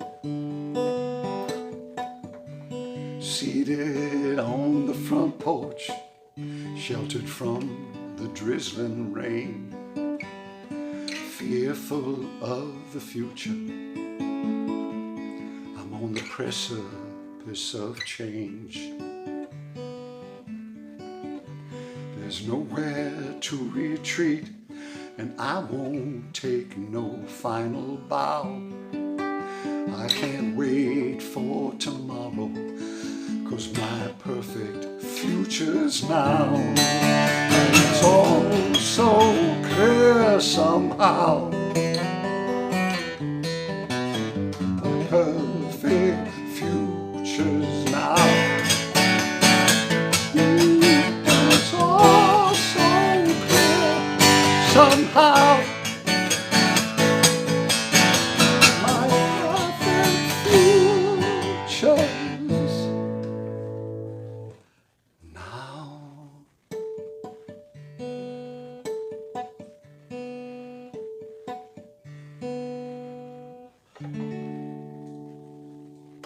Seated on the front porch, sheltered from the drizzling rain, fearful of the future, I'm on the precipice of change. There's nowhere to retreat, and I won't take no final bow. I can't wait for tomorrow, 'cause my perfect future's now. And it's all so clear somehow. My perfect future's now. And it's all so clear somehow. My perfect future's now.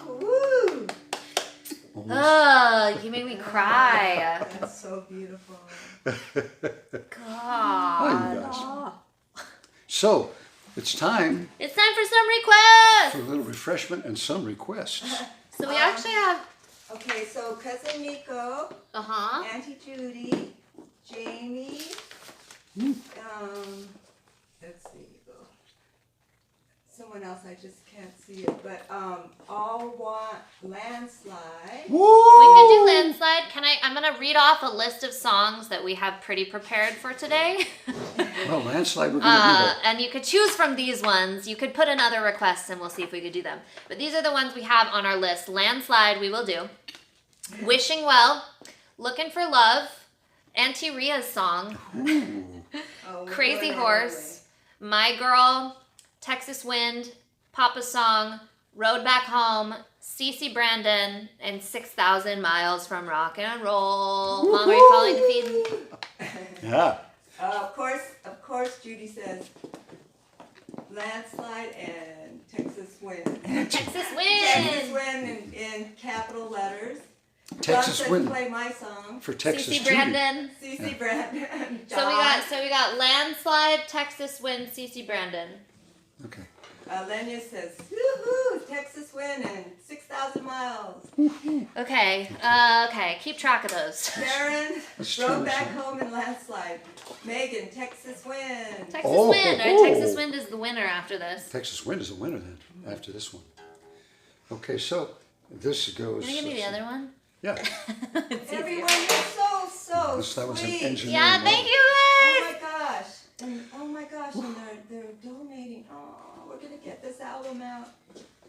Woo! Oh, you made me cry. That's so beautiful. Hi, you God. guys. So, it's time It's time for some requests. for a little refreshment and some requests. So we actually have, Okay, so Cousin Nico, Auntie Judy, Jamie, let's see, someone else, I just can't see it, but all want Landslide. Woo! we can do Landslide. I'm going to read off a list of songs that we have pretty prepared for today. Well, Landslide, we're going to do that. And you could choose from these ones. You could put in other requests and we'll see if we could do them. But these are the ones we have on our list. Landslide, we will do. Wishing Well, Looking for Love, Auntie Ria's song, Oh, Crazy we're going Horse, My Girl, Texas Wind, Papa's Song, Road Back Home, Cece Brandon and 6,000 miles from rock and roll. Mom, are you following the feed? Yeah. Of course, Judy says Landslide and Texas Wind. Texas Texas win! Wind in capital letters. Texas John says Wind play my song. for Texas Cece Judy. Brandon. Cece Brandon. So we got Landslide, Texas Wind, Cece Brandon. Okay. Lenya says, woohoo, Texas Wind and 6,000 miles. Okay, okay, keep track of those. Sharon Let's rode turn this back on. home in Landslide. Megan, Texas Wind. Texas Oh, Wind. Our oh. Texas Wind is the winner after this. Texas Wind is a winner then, after this one. Okay, so this goes... Can you give me the other one? Yeah. Everyone is so That was an sweet. engineering Yeah, thank moment. you Oh guys! my gosh. And oh my gosh, and they're donating. Oh, we're gonna get this album out.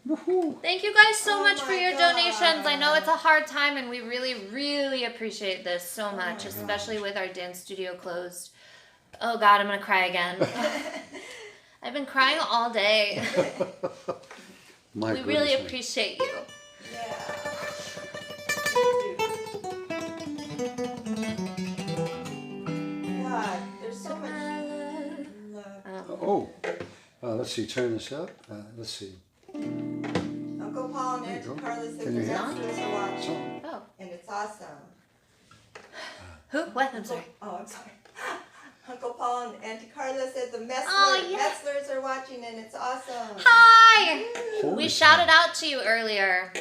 Woohoo. Thank you guys so Oh much for my your God. donations. I know it's a hard time and we really, really appreciate this so much, especially with our dance studio closed. Oh God, I'm gonna cry again. I've been crying all day. My We really goodness me. appreciate you. Yeah. God, there's so much love. Oh, let's see, turn this up. Let's see. Uncle Paul and There you Auntie go. Carla said Can the you hear masters are watching, Song. Oh. and it's awesome. Who? What? I'm sorry. Oh, I'm sorry. Uncle Paul and Auntie Carla said the Oh, yeah. Metzlers are watching, and it's awesome. Hi! Holy We cow. shouted out to you earlier.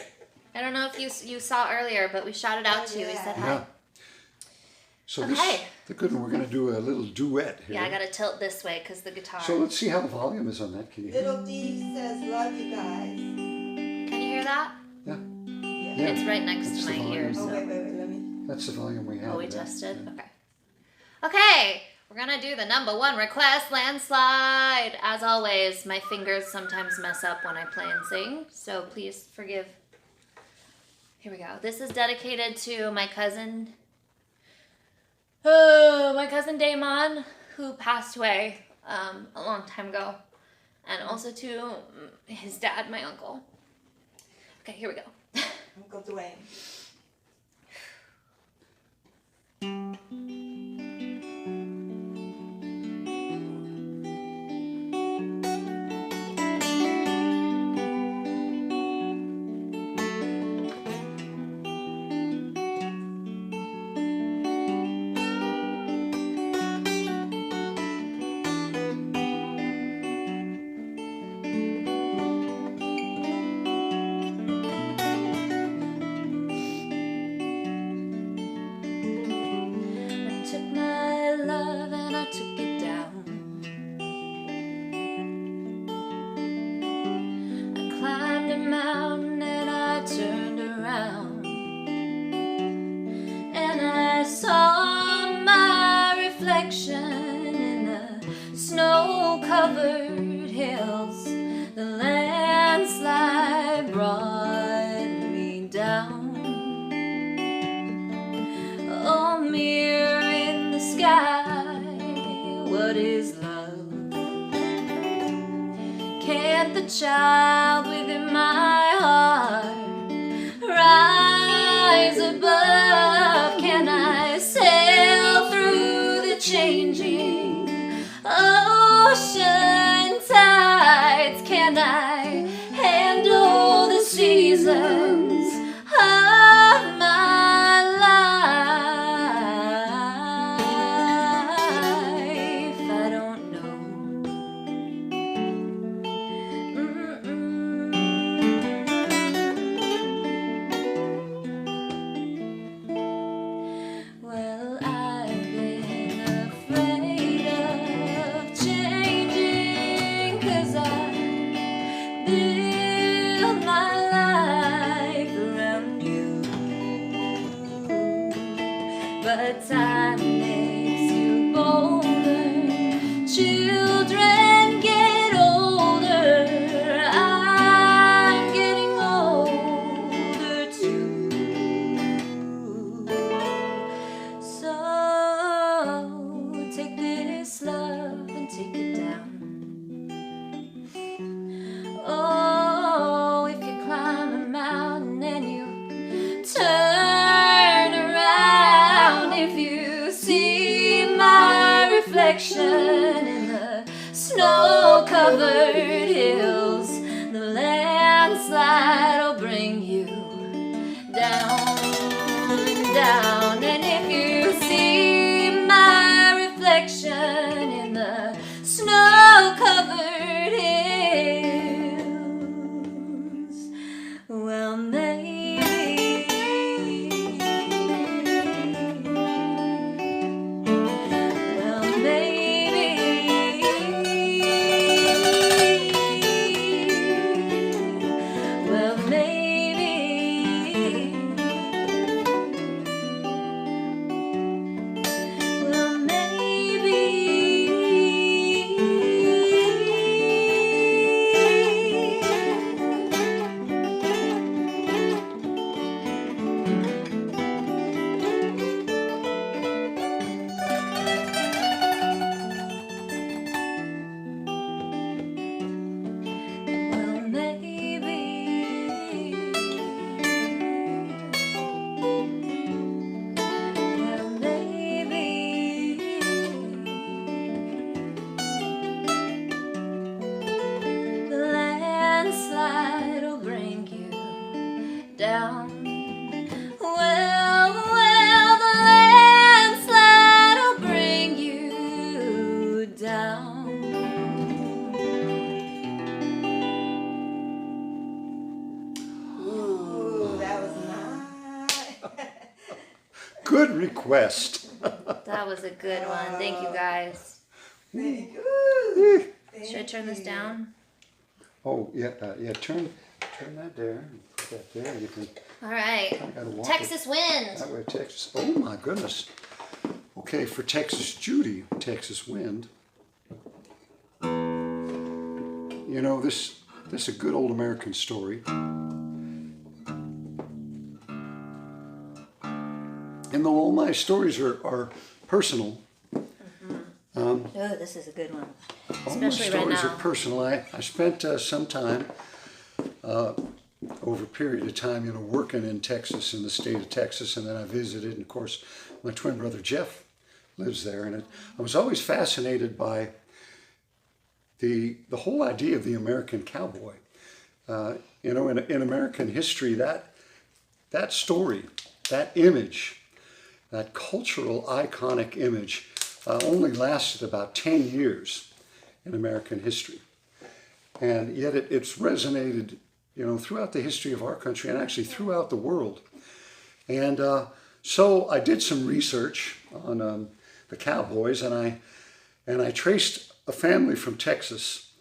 I don't know if you saw earlier, but we shouted out to you. We yeah. said hi. Yeah. So this, Okay. the good one, we're going to do a little duet here. Yeah, I gotta tilt this way because the guitar. So let's see how the volume is on that. Can you hear? Little D says, love you guys. Can you hear that? Yeah. Yeah. Yeah. It's right next That's to the my volume. ear. Oh, So. wait, let me. That's the volume we have. Oh, we of that. tested? Yeah. Okay. Okay, we're gonna do the #1 request, Landslide. As always, my fingers sometimes mess up when I play and sing, so please forgive. Here we go. This is dedicated to my cousin, Damon, who passed away a long time ago, and also to his dad, my uncle. Okay, here we go. Uncle Dwayne. I took my love and I took it down. I climbed a mountain and I turned around, and I saw my reflection in the snow-covered hills. The landslide brought me down. Oh, mirror in the sky, what is love? Can't the child within my heart rise above? Can I sail through the changing ocean tides? Can I handle the seasons of my life? I don't know. Well, I've been afraid of changing, 'cause I built my life around you. But time makes you bolder. Children get older. I'm getting older too. So take this love and take it down. Oh, if you climb a mountain reflection in the snow-covered hills. The landslide will bring you down, down. And if you see my reflection in the snow-covered hills, well, maybe, well, maybe, well, maybe, well, maybe. Well, maybe. Well, maybe. The landslide will bring you down. Well, well, the landslide will bring you down. Ooh, that was nice. Good request. That was a good one. Thank you guys. Thank you. Should I turn this down? Oh, yeah, turn that there, and put that there, you can, All right. I gotta walk Texas wind. that way, Texas, oh my goodness. Okay, for Texas Judy, Texas Wind. You know, this is a good old American story. And though all my stories are personal, Oh, this is a good one. all my Especially right stories now. are personal. I spent some time, over a period of time, working in Texas, in the state of Texas, and then I visited, and of course, my twin brother Jeff lives there, and I was always fascinated by the whole idea of the American cowboy. In American history, that story, that image, that cultural iconic image only lasted about 10 years in American history. And yet it's resonated, throughout the history of our country and actually throughout the world. And so I did some research on the cowboys, and I traced a family from Texas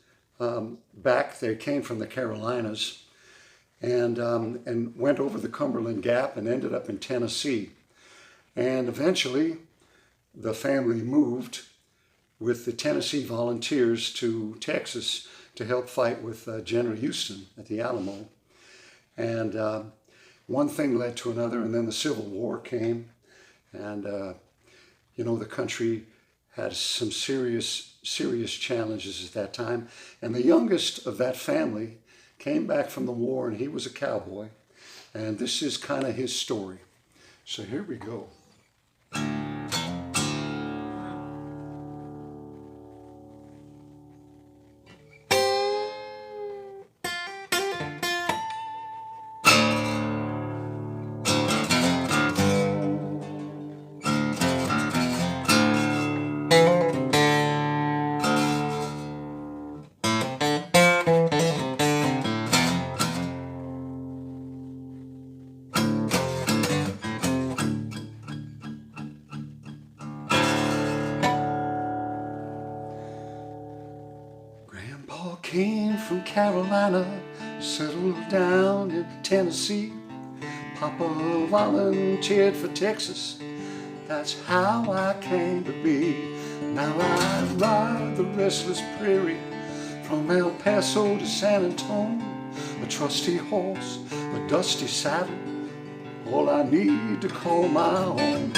back. They came from the Carolinas and went over the Cumberland Gap and ended up in Tennessee. And eventually, the family moved with the Tennessee Volunteers to Texas to help fight with General Houston at the Alamo. And one thing led to another, and then the Civil War came. And, the country had some serious challenges at that time. And the youngest of that family came back from the war, and he was a cowboy. And this is kind of his story. So here we go. Came from Carolina, settled down in Tennessee. Papa volunteered for Texas, that's how I came to be. Now I ride the restless prairie from El Paso to San Antonio. A trusty horse, a dusty saddle, all I need to call my own.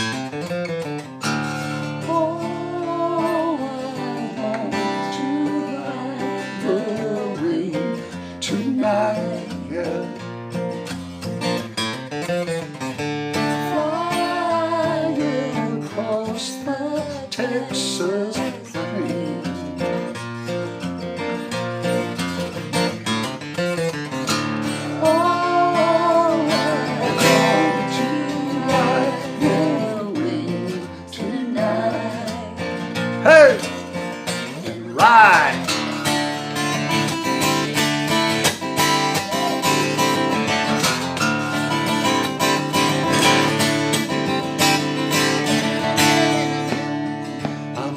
Tonight, yeah. Flying across the Texas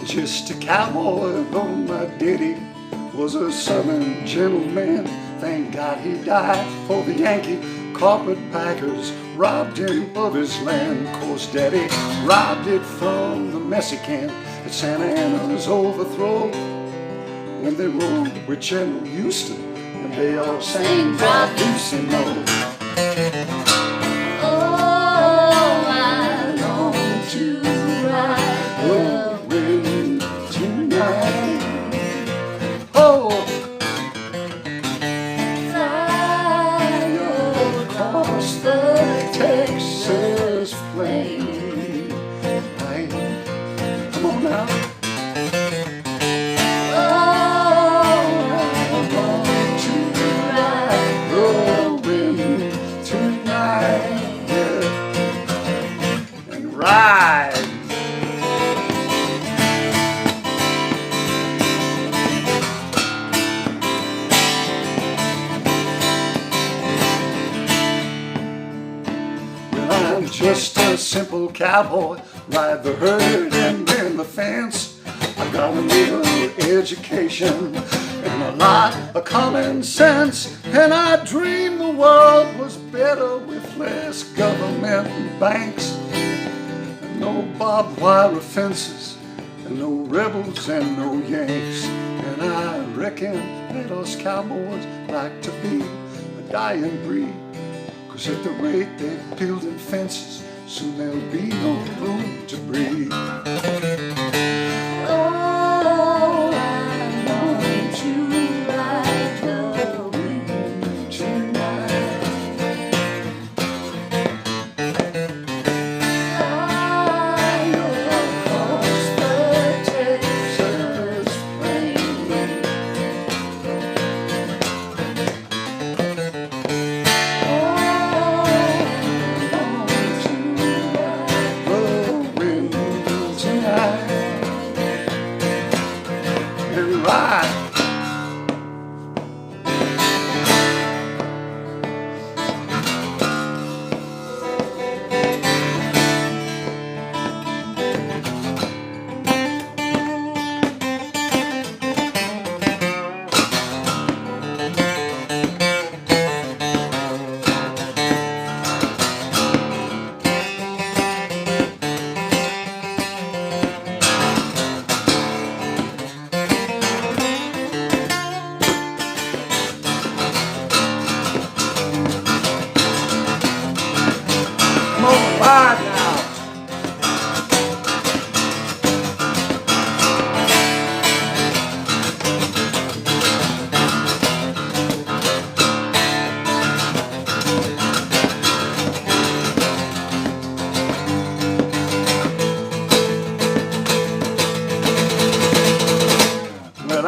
just a cowboy, though my daddy was a southern gentleman. Thank God he died, for the Yankee carpetbaggers robbed him of his land. 'Cause daddy robbed it from the Mexican at Santa Anna's overthrow. When they rode with General Houston, and they all sang Bravissimo. Oh, I long to ride the wind tonight. Oh, fly across the Texas plain. Hey, come on now. Ride. Well, I'm just a simple cowboy, ride the herd and mend the fence. I got a little education and a lot of common sense, and I dreamed the world was better with less government and banks. No barbed wire fences, and no rebels and no Yanks. And I reckon that us cowboys like to be a dying breed. 'Cause at the rate they're building fences, soon there'll be no room to breathe. Oh, I'm going to ride the wind tonight.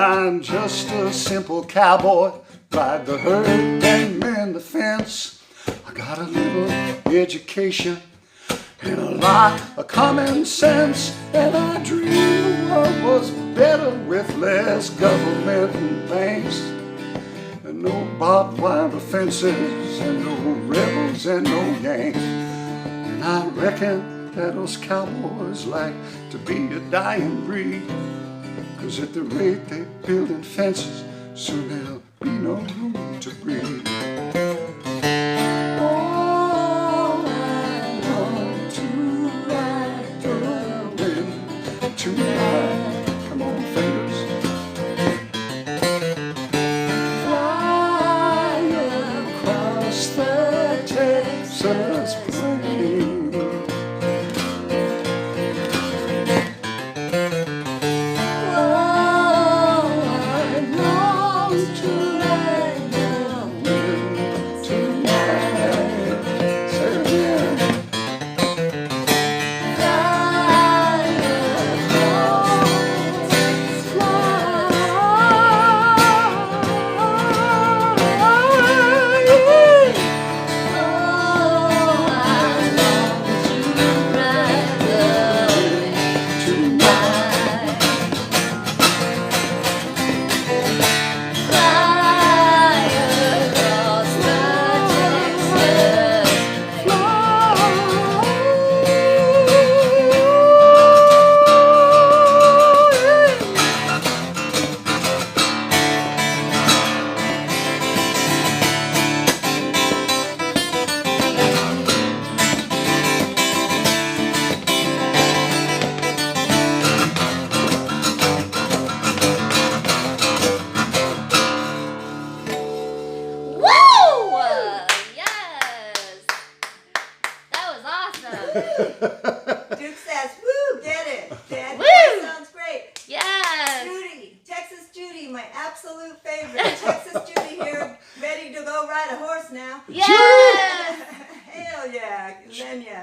I'm just a simple cowboy, ride the herd and mend the fence. I got a little education and a lot of common sense, and I dreamed the world was better with less government and banks, and no barbed wire fences, and no rebels and no Yanks. And I reckon that us cowboys like to be a dying breed, 'cause at the rate they're building fences, soon there'll be no room to breathe. Oh, I want to ride the wind tonight. Come on, fingers. Fly across the Texas plain.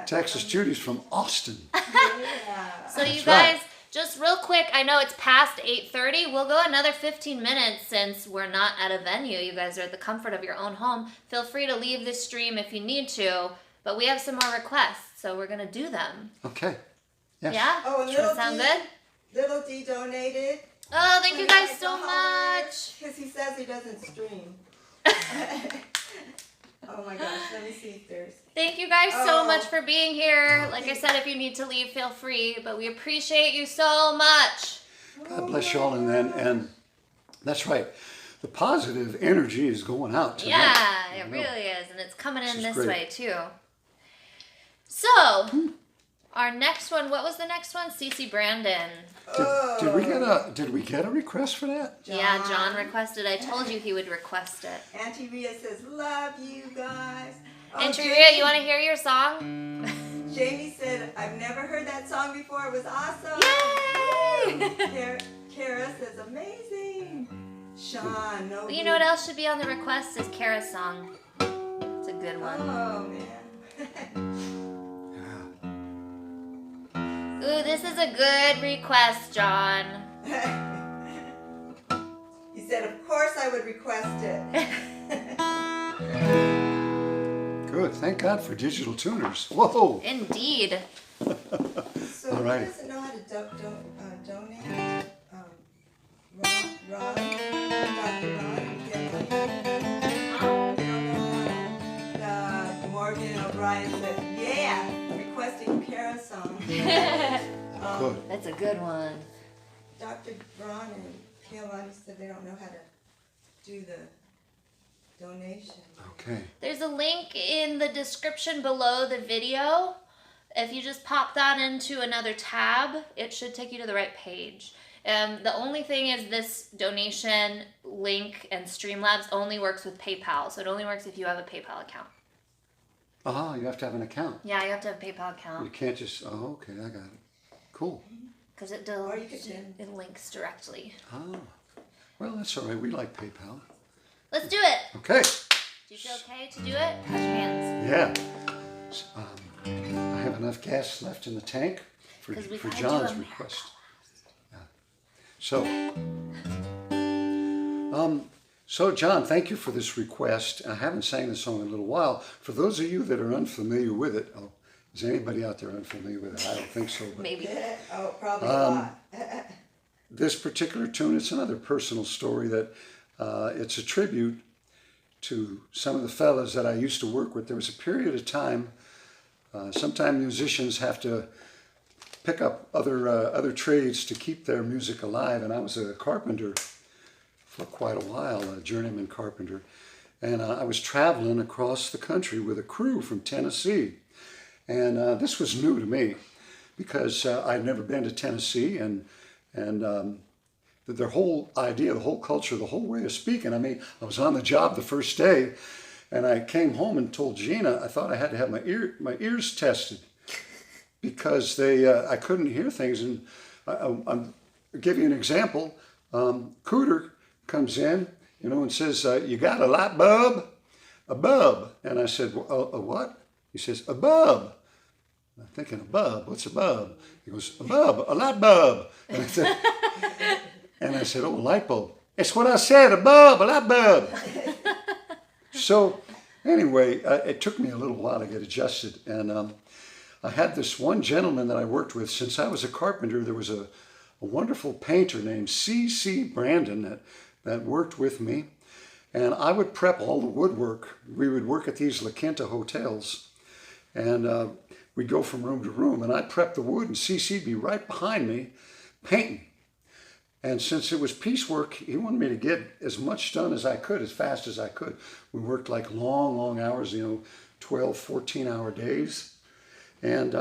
Texas. Judy's from Austin. Yeah. So you That's right. guys, just real quick, I know it's past 8:30. We'll go another 15 minutes since we're not at a venue. You guys are at the comfort of your own home. Feel free to leave this stream if you need to, but we have some more requests, so we're going to do them. Okay. Yes. Yeah? Oh, and Does that Little sound D, good? Little D donated. Oh, thank you guys so much. Because he says he doesn't stream. Oh my gosh, let me see if there's... Thank you guys so Oh. much for being here. Like I said, if you need to leave, feel free, but we appreciate you so much. God bless y'all. And that's right. The positive energy is going out tonight. Yeah, it I know. really is, and it's coming in This is this great. way too. So, our next one, what was the next one? Cece Brandon. Did we get a request for that? Yeah, John requested. I told you he would request it. Auntie Rhea says, love you guys. Oh, And Jamie- Rhea, you want to hear your song? Jamie said, I've never heard that song before. It was awesome. Yay! Kara says, amazing. Sean, no. You know what else should be on the request is Kara's song. It's a good one. Oh, man. Ooh, this is a good request, John. He said, of course I would request it. Good. Thank God for digital tuners. Whoa. Indeed. So who Alrighty. doesn't know how to donate? Ron, Dr. Ron, you don't know how. Morgan O'Brien said, yeah, requesting Kara's song. Good. That's a good one. Dr. Ron and Kaylani said they don't know how to do the donation. Okay. There's a link in the description below the video. If you just pop that into another tab, it should take you to the right page. The only thing is this donation link and Streamlabs only works with PayPal. So it only works if you have a PayPal account. You have to have an account. Yeah, you have to have a PayPal You account can't just, okay, I got it. Cool. because it Or you could send. it links directly. Well, that's all right. We like PayPal. Let's do it. Okay. Do you feel okay to do it? Touch your hands. Yeah. I have enough gas left in the tank for 'Cause we for gotta do John's a request. Yeah. So John, thank you for this request. I haven't sang the song in a little while. For those of you that are unfamiliar with it, is anybody out there unfamiliar with it? I don't think so. But Maybe. Oh, probably a lot. this particular tune, it's another personal story that it's a tribute to some of the fellas that I used to work with. There was a period of time, sometimes musicians have to pick up other trades to keep their music alive, and I was a carpenter for quite a while, a journeyman carpenter, and I was traveling across the country with a crew from Tennessee, and this was new to me because I'd never been to Tennessee, and their whole idea, the whole culture, the whole way of speaking. I mean, I was on the job the first day, and I came home and told Gina I thought I had to have my ears tested because I couldn't hear things. And I'll give you an example. Cooter comes in, and says, "You got a light bulb?" "A bulb." And I said, "A what?" He says, "A bulb." I'm thinking, "A bulb? What's a bulb?" He goes, "A bulb, a light bulb." And I said, "Oh, a light bulb." "It's what I said, a bulb, a light bulb." So anyway, it took me a little while to get adjusted. And I had this one gentleman that I worked with. Since I was a carpenter, there was a wonderful painter named C.C. Brandon that worked with me. And I would prep all the woodwork. We would work at these La Quinta hotels. And we'd go from room to room. And I'd prep the wood, and C.C.'d be right behind me painting. And since it was piecework, he wanted me to get as much done as I could, as fast as I could. We worked like long, long hours, 12, 14-hour days. And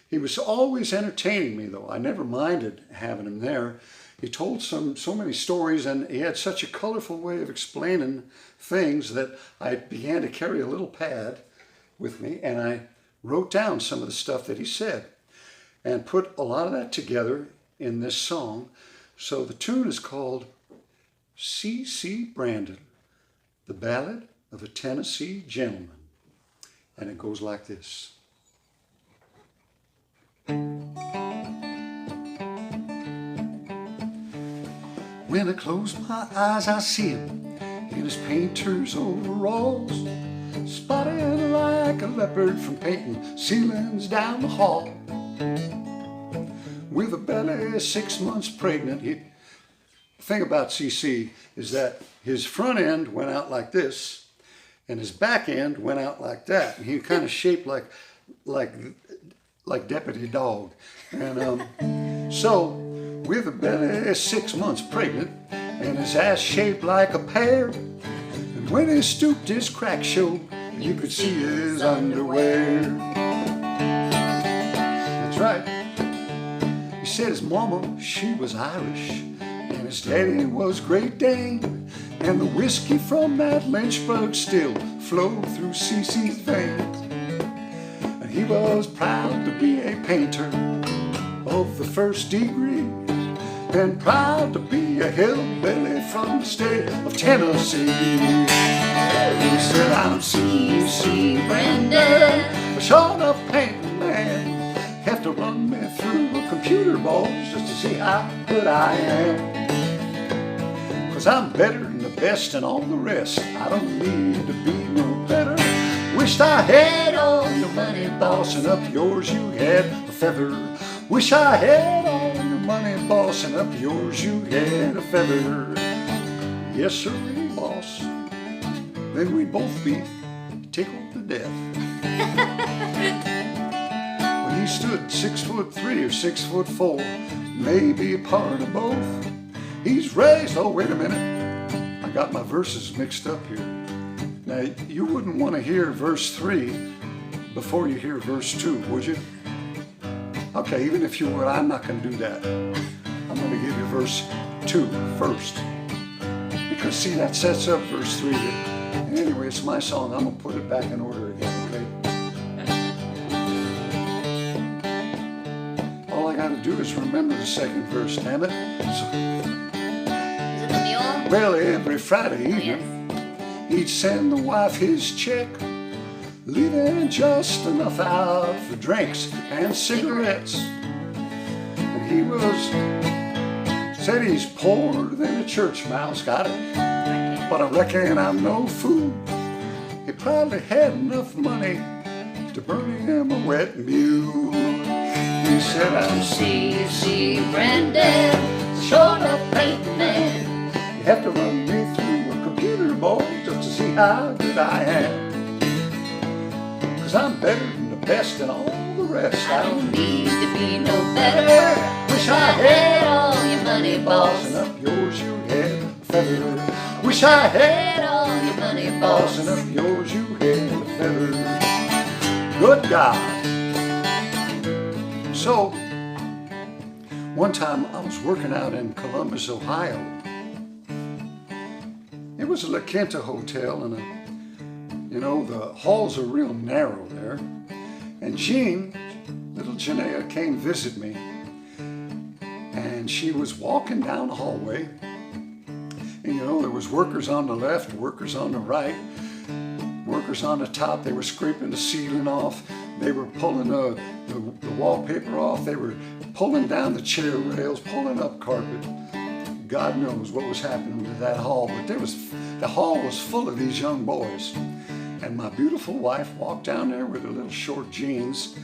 he was always entertaining me, though. I never minded having him there. He told so many stories, and he had such a colorful way of explaining things that I began to carry a little pad with me, and I wrote down some of the stuff that he said and put a lot of that together in this song. So the tune is called C.C. Brandon, the Ballad of a Tennessee Gentleman. And it goes like this. When I close my eyes, I see him in his painter's overalls, spotted like a leopard from painting ceilings down the hall. With a belly 6 months pregnant. The thing about CC is that his front end went out like this, and his back end went out like that. And he kind of shaped like Deputy Dog. And so, with a belly 6 months pregnant, and his ass shaped like a pear, and when he stooped his crack showed, you could see his underwear. That's right. He said his mama, she was Irish, and his daddy was Great Dane, and the whiskey from that Lynchburg still flowed through CC's veins. And he was proud to be a painter of the first degree, and proud to be a hillbilly from the state of Tennessee. He said, I'm C.C. Brandon, a short up painting man. Have to run me through a computer balls just to see how good I am. 'Cause I'm better than the best and all the rest. I don't need to be no better. Wished I had all your money, boss, and up yours you had a feather. Wish I had all your money, boss, and up yours you had a feather. Yes, sir, boss. Then we'd both be tickled to death. When he stood 6'3" or 6'4", maybe a part of both. He's raised, oh wait a minute, I got my verses mixed up here. Now, you wouldn't want to hear verse 3 before you hear verse 2, would you? Okay, even if you would, I'm not going to do that. I'm going to give you verse 2 first. Because see, that sets up verse 3. Anyway, it's my song. I'm going to put it back in order again, okay? All I got to do is remember the second verse, damn it. Is it the mule? Well, every Friday evening, Yes. he'd send the wife his check, leaving just enough out for drinks and cigarettes. And he said he's poorer than a church mouse, got it? But I reckon I'm no fool. He probably had enough money to burn him a wet mule. He said, I'm C.C. Brandon, short up painting man. You have to run me through a computer, boy, just to see how good I am. 'Cause I'm better than the best and all the rest. I don't need to be no better. Wish I had all your money, boss. And up yours you had a feather. Wish I had all your money, boss, and up yours you had a feather. Good God. So, one time I was working out in Columbus, Ohio. It was a La Quinta hotel, and the halls are real narrow there. And Jean, little Jenea, came visit me. And she was walking down the hallway. And there was workers on the left, workers on the right, workers on the top. They were scraping the ceiling off. They were pulling the wallpaper off. They were pulling down the chair rails, pulling up carpet. God knows what was happening to that hall, but the hall was full of these young boys. And my beautiful wife walked down there with her little short jeans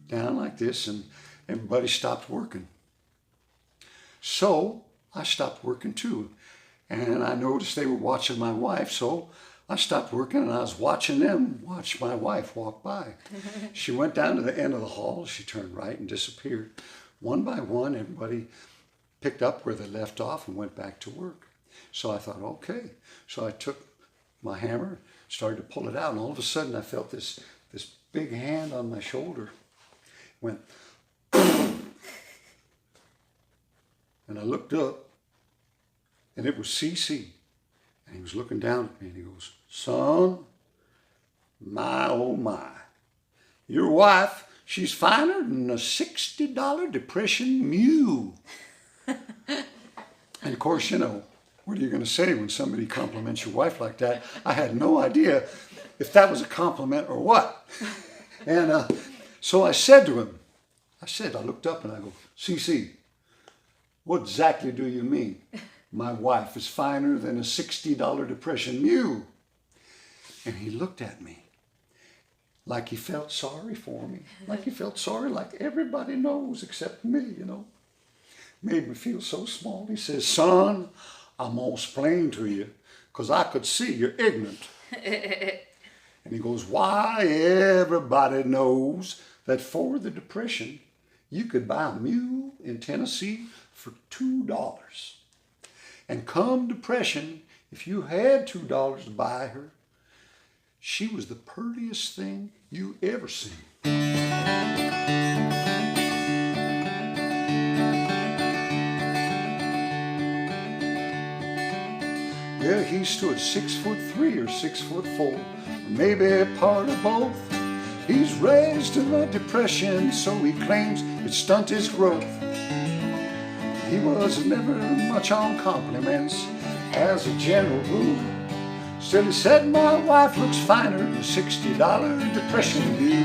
down like this, and everybody stopped working. So I stopped working too. And I noticed they were watching my wife, so I stopped working and I was watching them watch my wife walk by. She went down to the end of the hall, she turned right and disappeared. One by one, everybody picked up where they left off and went back to work. So I thought, okay. So I took my hammer, started to pull it out, and all of a sudden I felt this big hand on my shoulder. Went, and I looked up, and it was CC. And he was looking down at me, and he goes, son, my oh my, your wife, she's finer than a $60 depression mule. And of course, what are you going to say when somebody compliments your wife like that? I had no idea if that was a compliment or what. And so I said to him, I looked up and I go, CC, what exactly do you mean? My wife is finer than a $60 Depression mule. And he looked at me like he felt sorry for me. Like he felt sorry like everybody knows except me, you know. Made me feel so small. He says, son, I'm going to explain to you because I could see you're ignorant. And he goes, why, everybody knows that for the Depression, you could buy a mule in Tennessee for $2. And come Depression, if you had $2 to buy her, she was the prettiest thing you ever seen. Yeah, he stood 6'3" or 6'4", maybe a part of both. He's raised in the Depression, so he claims it stunted his growth. He was never much on compliments as a general rule. Still he said, my wife looks finer than a $60 Depression mule.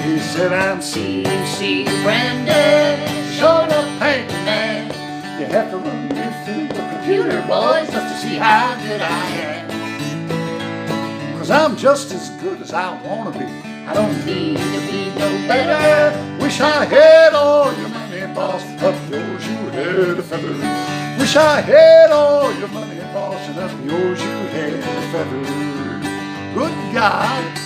He said, I'm C.C. Brandon, showed up paper man. You have to run me through the computer, boys, just to see how good I am. 'Cause I'm just as good as I wanna be. I don't need to be no better. Wish I had all your money, boss. Up yours you had a feather. Wish I had all your money, boss, and up yours you had a feather. Good God.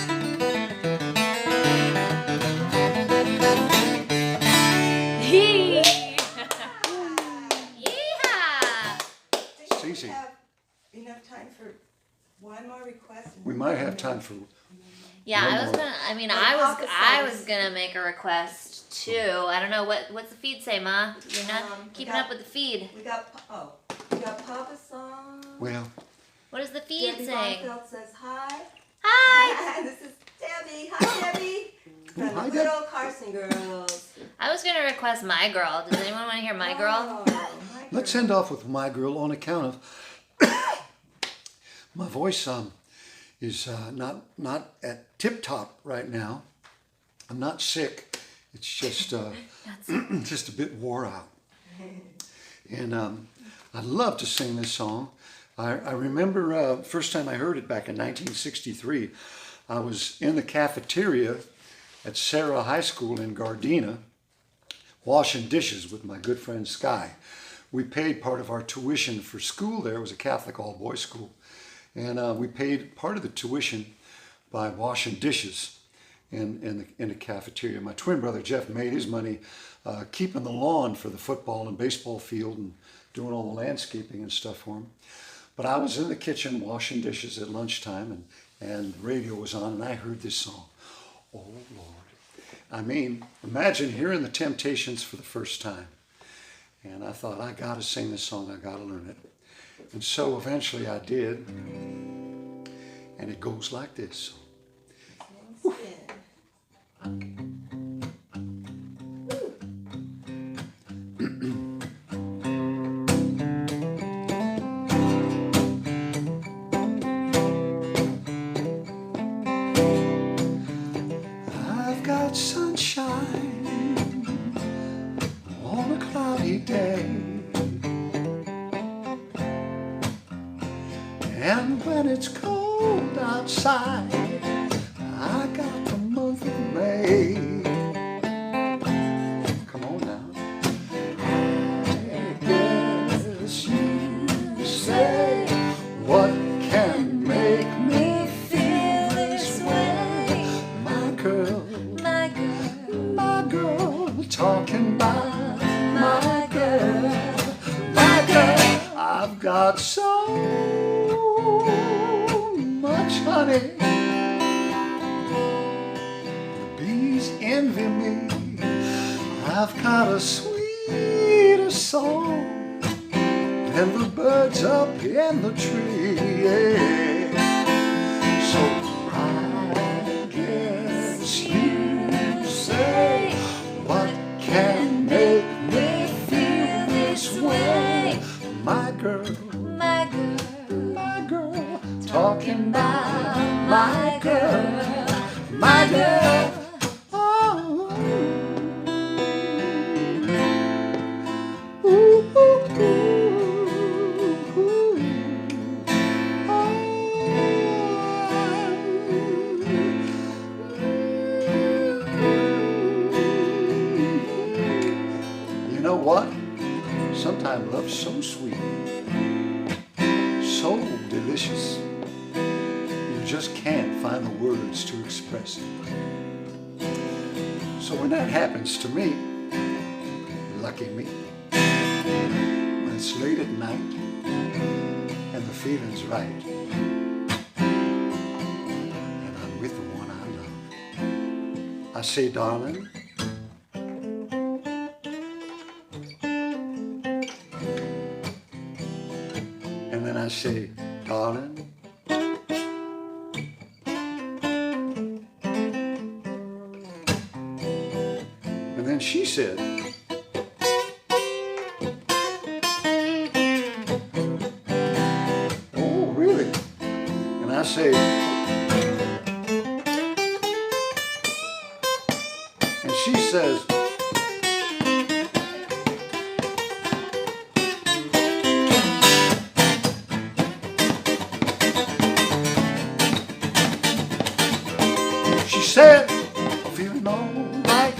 We have enough time for one more request. We might have time for. Yeah, one I was more. gonna. I mean, Like I Papa was says. gonna make a request too. I don't know what's the feed say, Ma? You're not keeping we up with the feed. We got Papa's song. Well, What does the feed Debbie say? Bonfeld says hi. Hi. This is Debbie. Hi, Debbie. From hi, the good old Carson Girls. I was gonna request My Girl. Does anyone want to hear My Girl? Oh, My let's Girl. end off with My Girl on account of my voice is not at tip top right now. I'm not sick. It's just just a bit wore out. And I'd love to sing this song. I remember first time I heard it back in 1963. I was in the cafeteria at Sarah High School in Gardena, washing dishes with my good friend Sky. We paid part of our tuition for school there. It was a Catholic all-boys school. And we paid part of the tuition by washing dishes in the cafeteria. My twin brother Jeff made his money keeping the lawn for the football and baseball field and doing all the landscaping and stuff for him. But I was in the kitchen washing dishes at lunchtime, and the radio was on, and I heard this song. Oh, Lord. I mean, imagine hearing the Temptations for the first time. And I thought, I got to sing this song. I got to learn it. And so eventually I did. And it goes like this. I've got sunshine on a cloudy day. And when it's cold outside, I got the month of May. Come on now. I guess you say, what can make me feel this way? My girl, my girl, talking about my girl, my girl. I've got so much honey, the bees envy me. I've got a sweeter song than the birds up in the tree. Yeah. So I guess you say, what can make me feel this way? My girl, my girl, talking about my girl, my girl. Oh, ooh, ooh, ooh. know what? Sometimes love's so sweet, so delicious, you just can't find the words to express it. So when that happens to me, lucky me, when it's late at night and the feeling's right, and I'm with the one I love, I say, darling, and then I say, darling, and then she said, oh, really? And I say, and she says, she said, I'm feeling all right,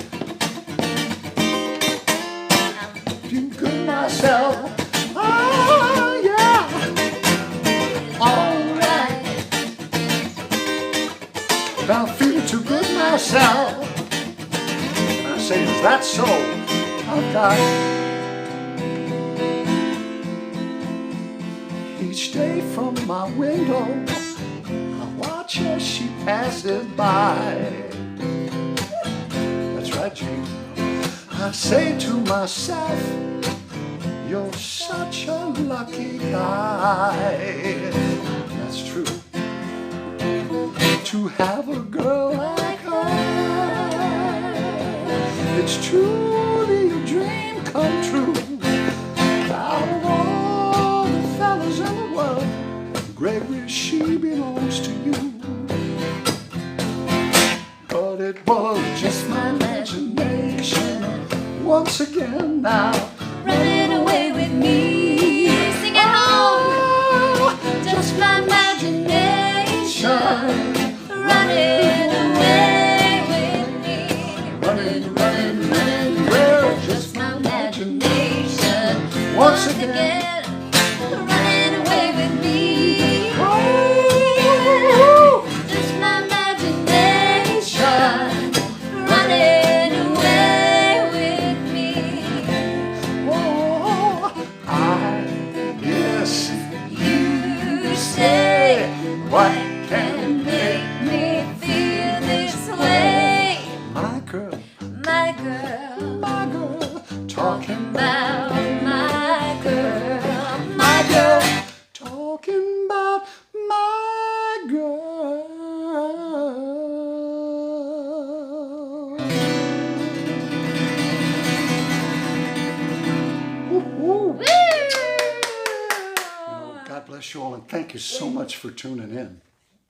feeling good myself, oh yeah, all right, I'm feeling too good myself. And I say, is that so? I've got each day from my window, I watch as she passes by. That's right, Gene. I say to myself, you're such a lucky guy. That's true. To have a girl like her, it's truly a dream come true. Out of all the fellas in the world, Gregory, she belongs to you. But it was just my imagination once again now, Running away with me. Sing at home. Just my imagination. Running away with me. running, running, running, well, just my imagination once again. Running away with me. Just my imagination. Running away with me. Oh, I guess You say, what can make me feel this way. my girl, My girl, talking about my girl, talking about my girl. Woo-hoo. Woo! God bless you all, and thank you so much for tuning in.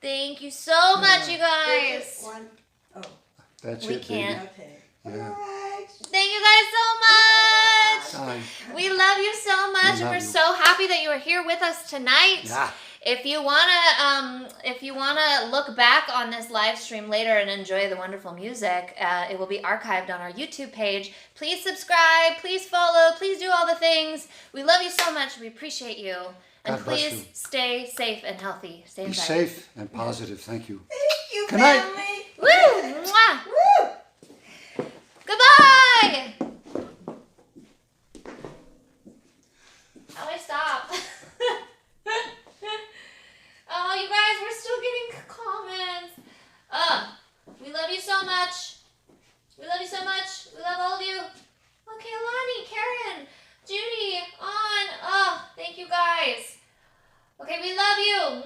Thank you so much, you guys. One. Oh, That's We it, can't. okay. baby. Yeah. All right. Thank you guys so much. Bye. We love you so much, and love we're you. so happy that you are here with us tonight. Yeah. If you wanna look back on this live stream later and enjoy the wonderful music, it will be archived on our YouTube page. Please subscribe, please follow, please do all the things. We love you so much. We appreciate you, and God bless please you. stay safe and healthy. Stay Be inside. safe and positive. Thank you. Thank you, Good night. family. Woo! Mwah! Woo! Goodbye. How do I stop? Oh, you guys, we're still getting comments. We love you so much. We love you so much. We love all of you. Okay, Lonnie, Karen, Judy, on. Oh, thank you guys. Okay, we love you.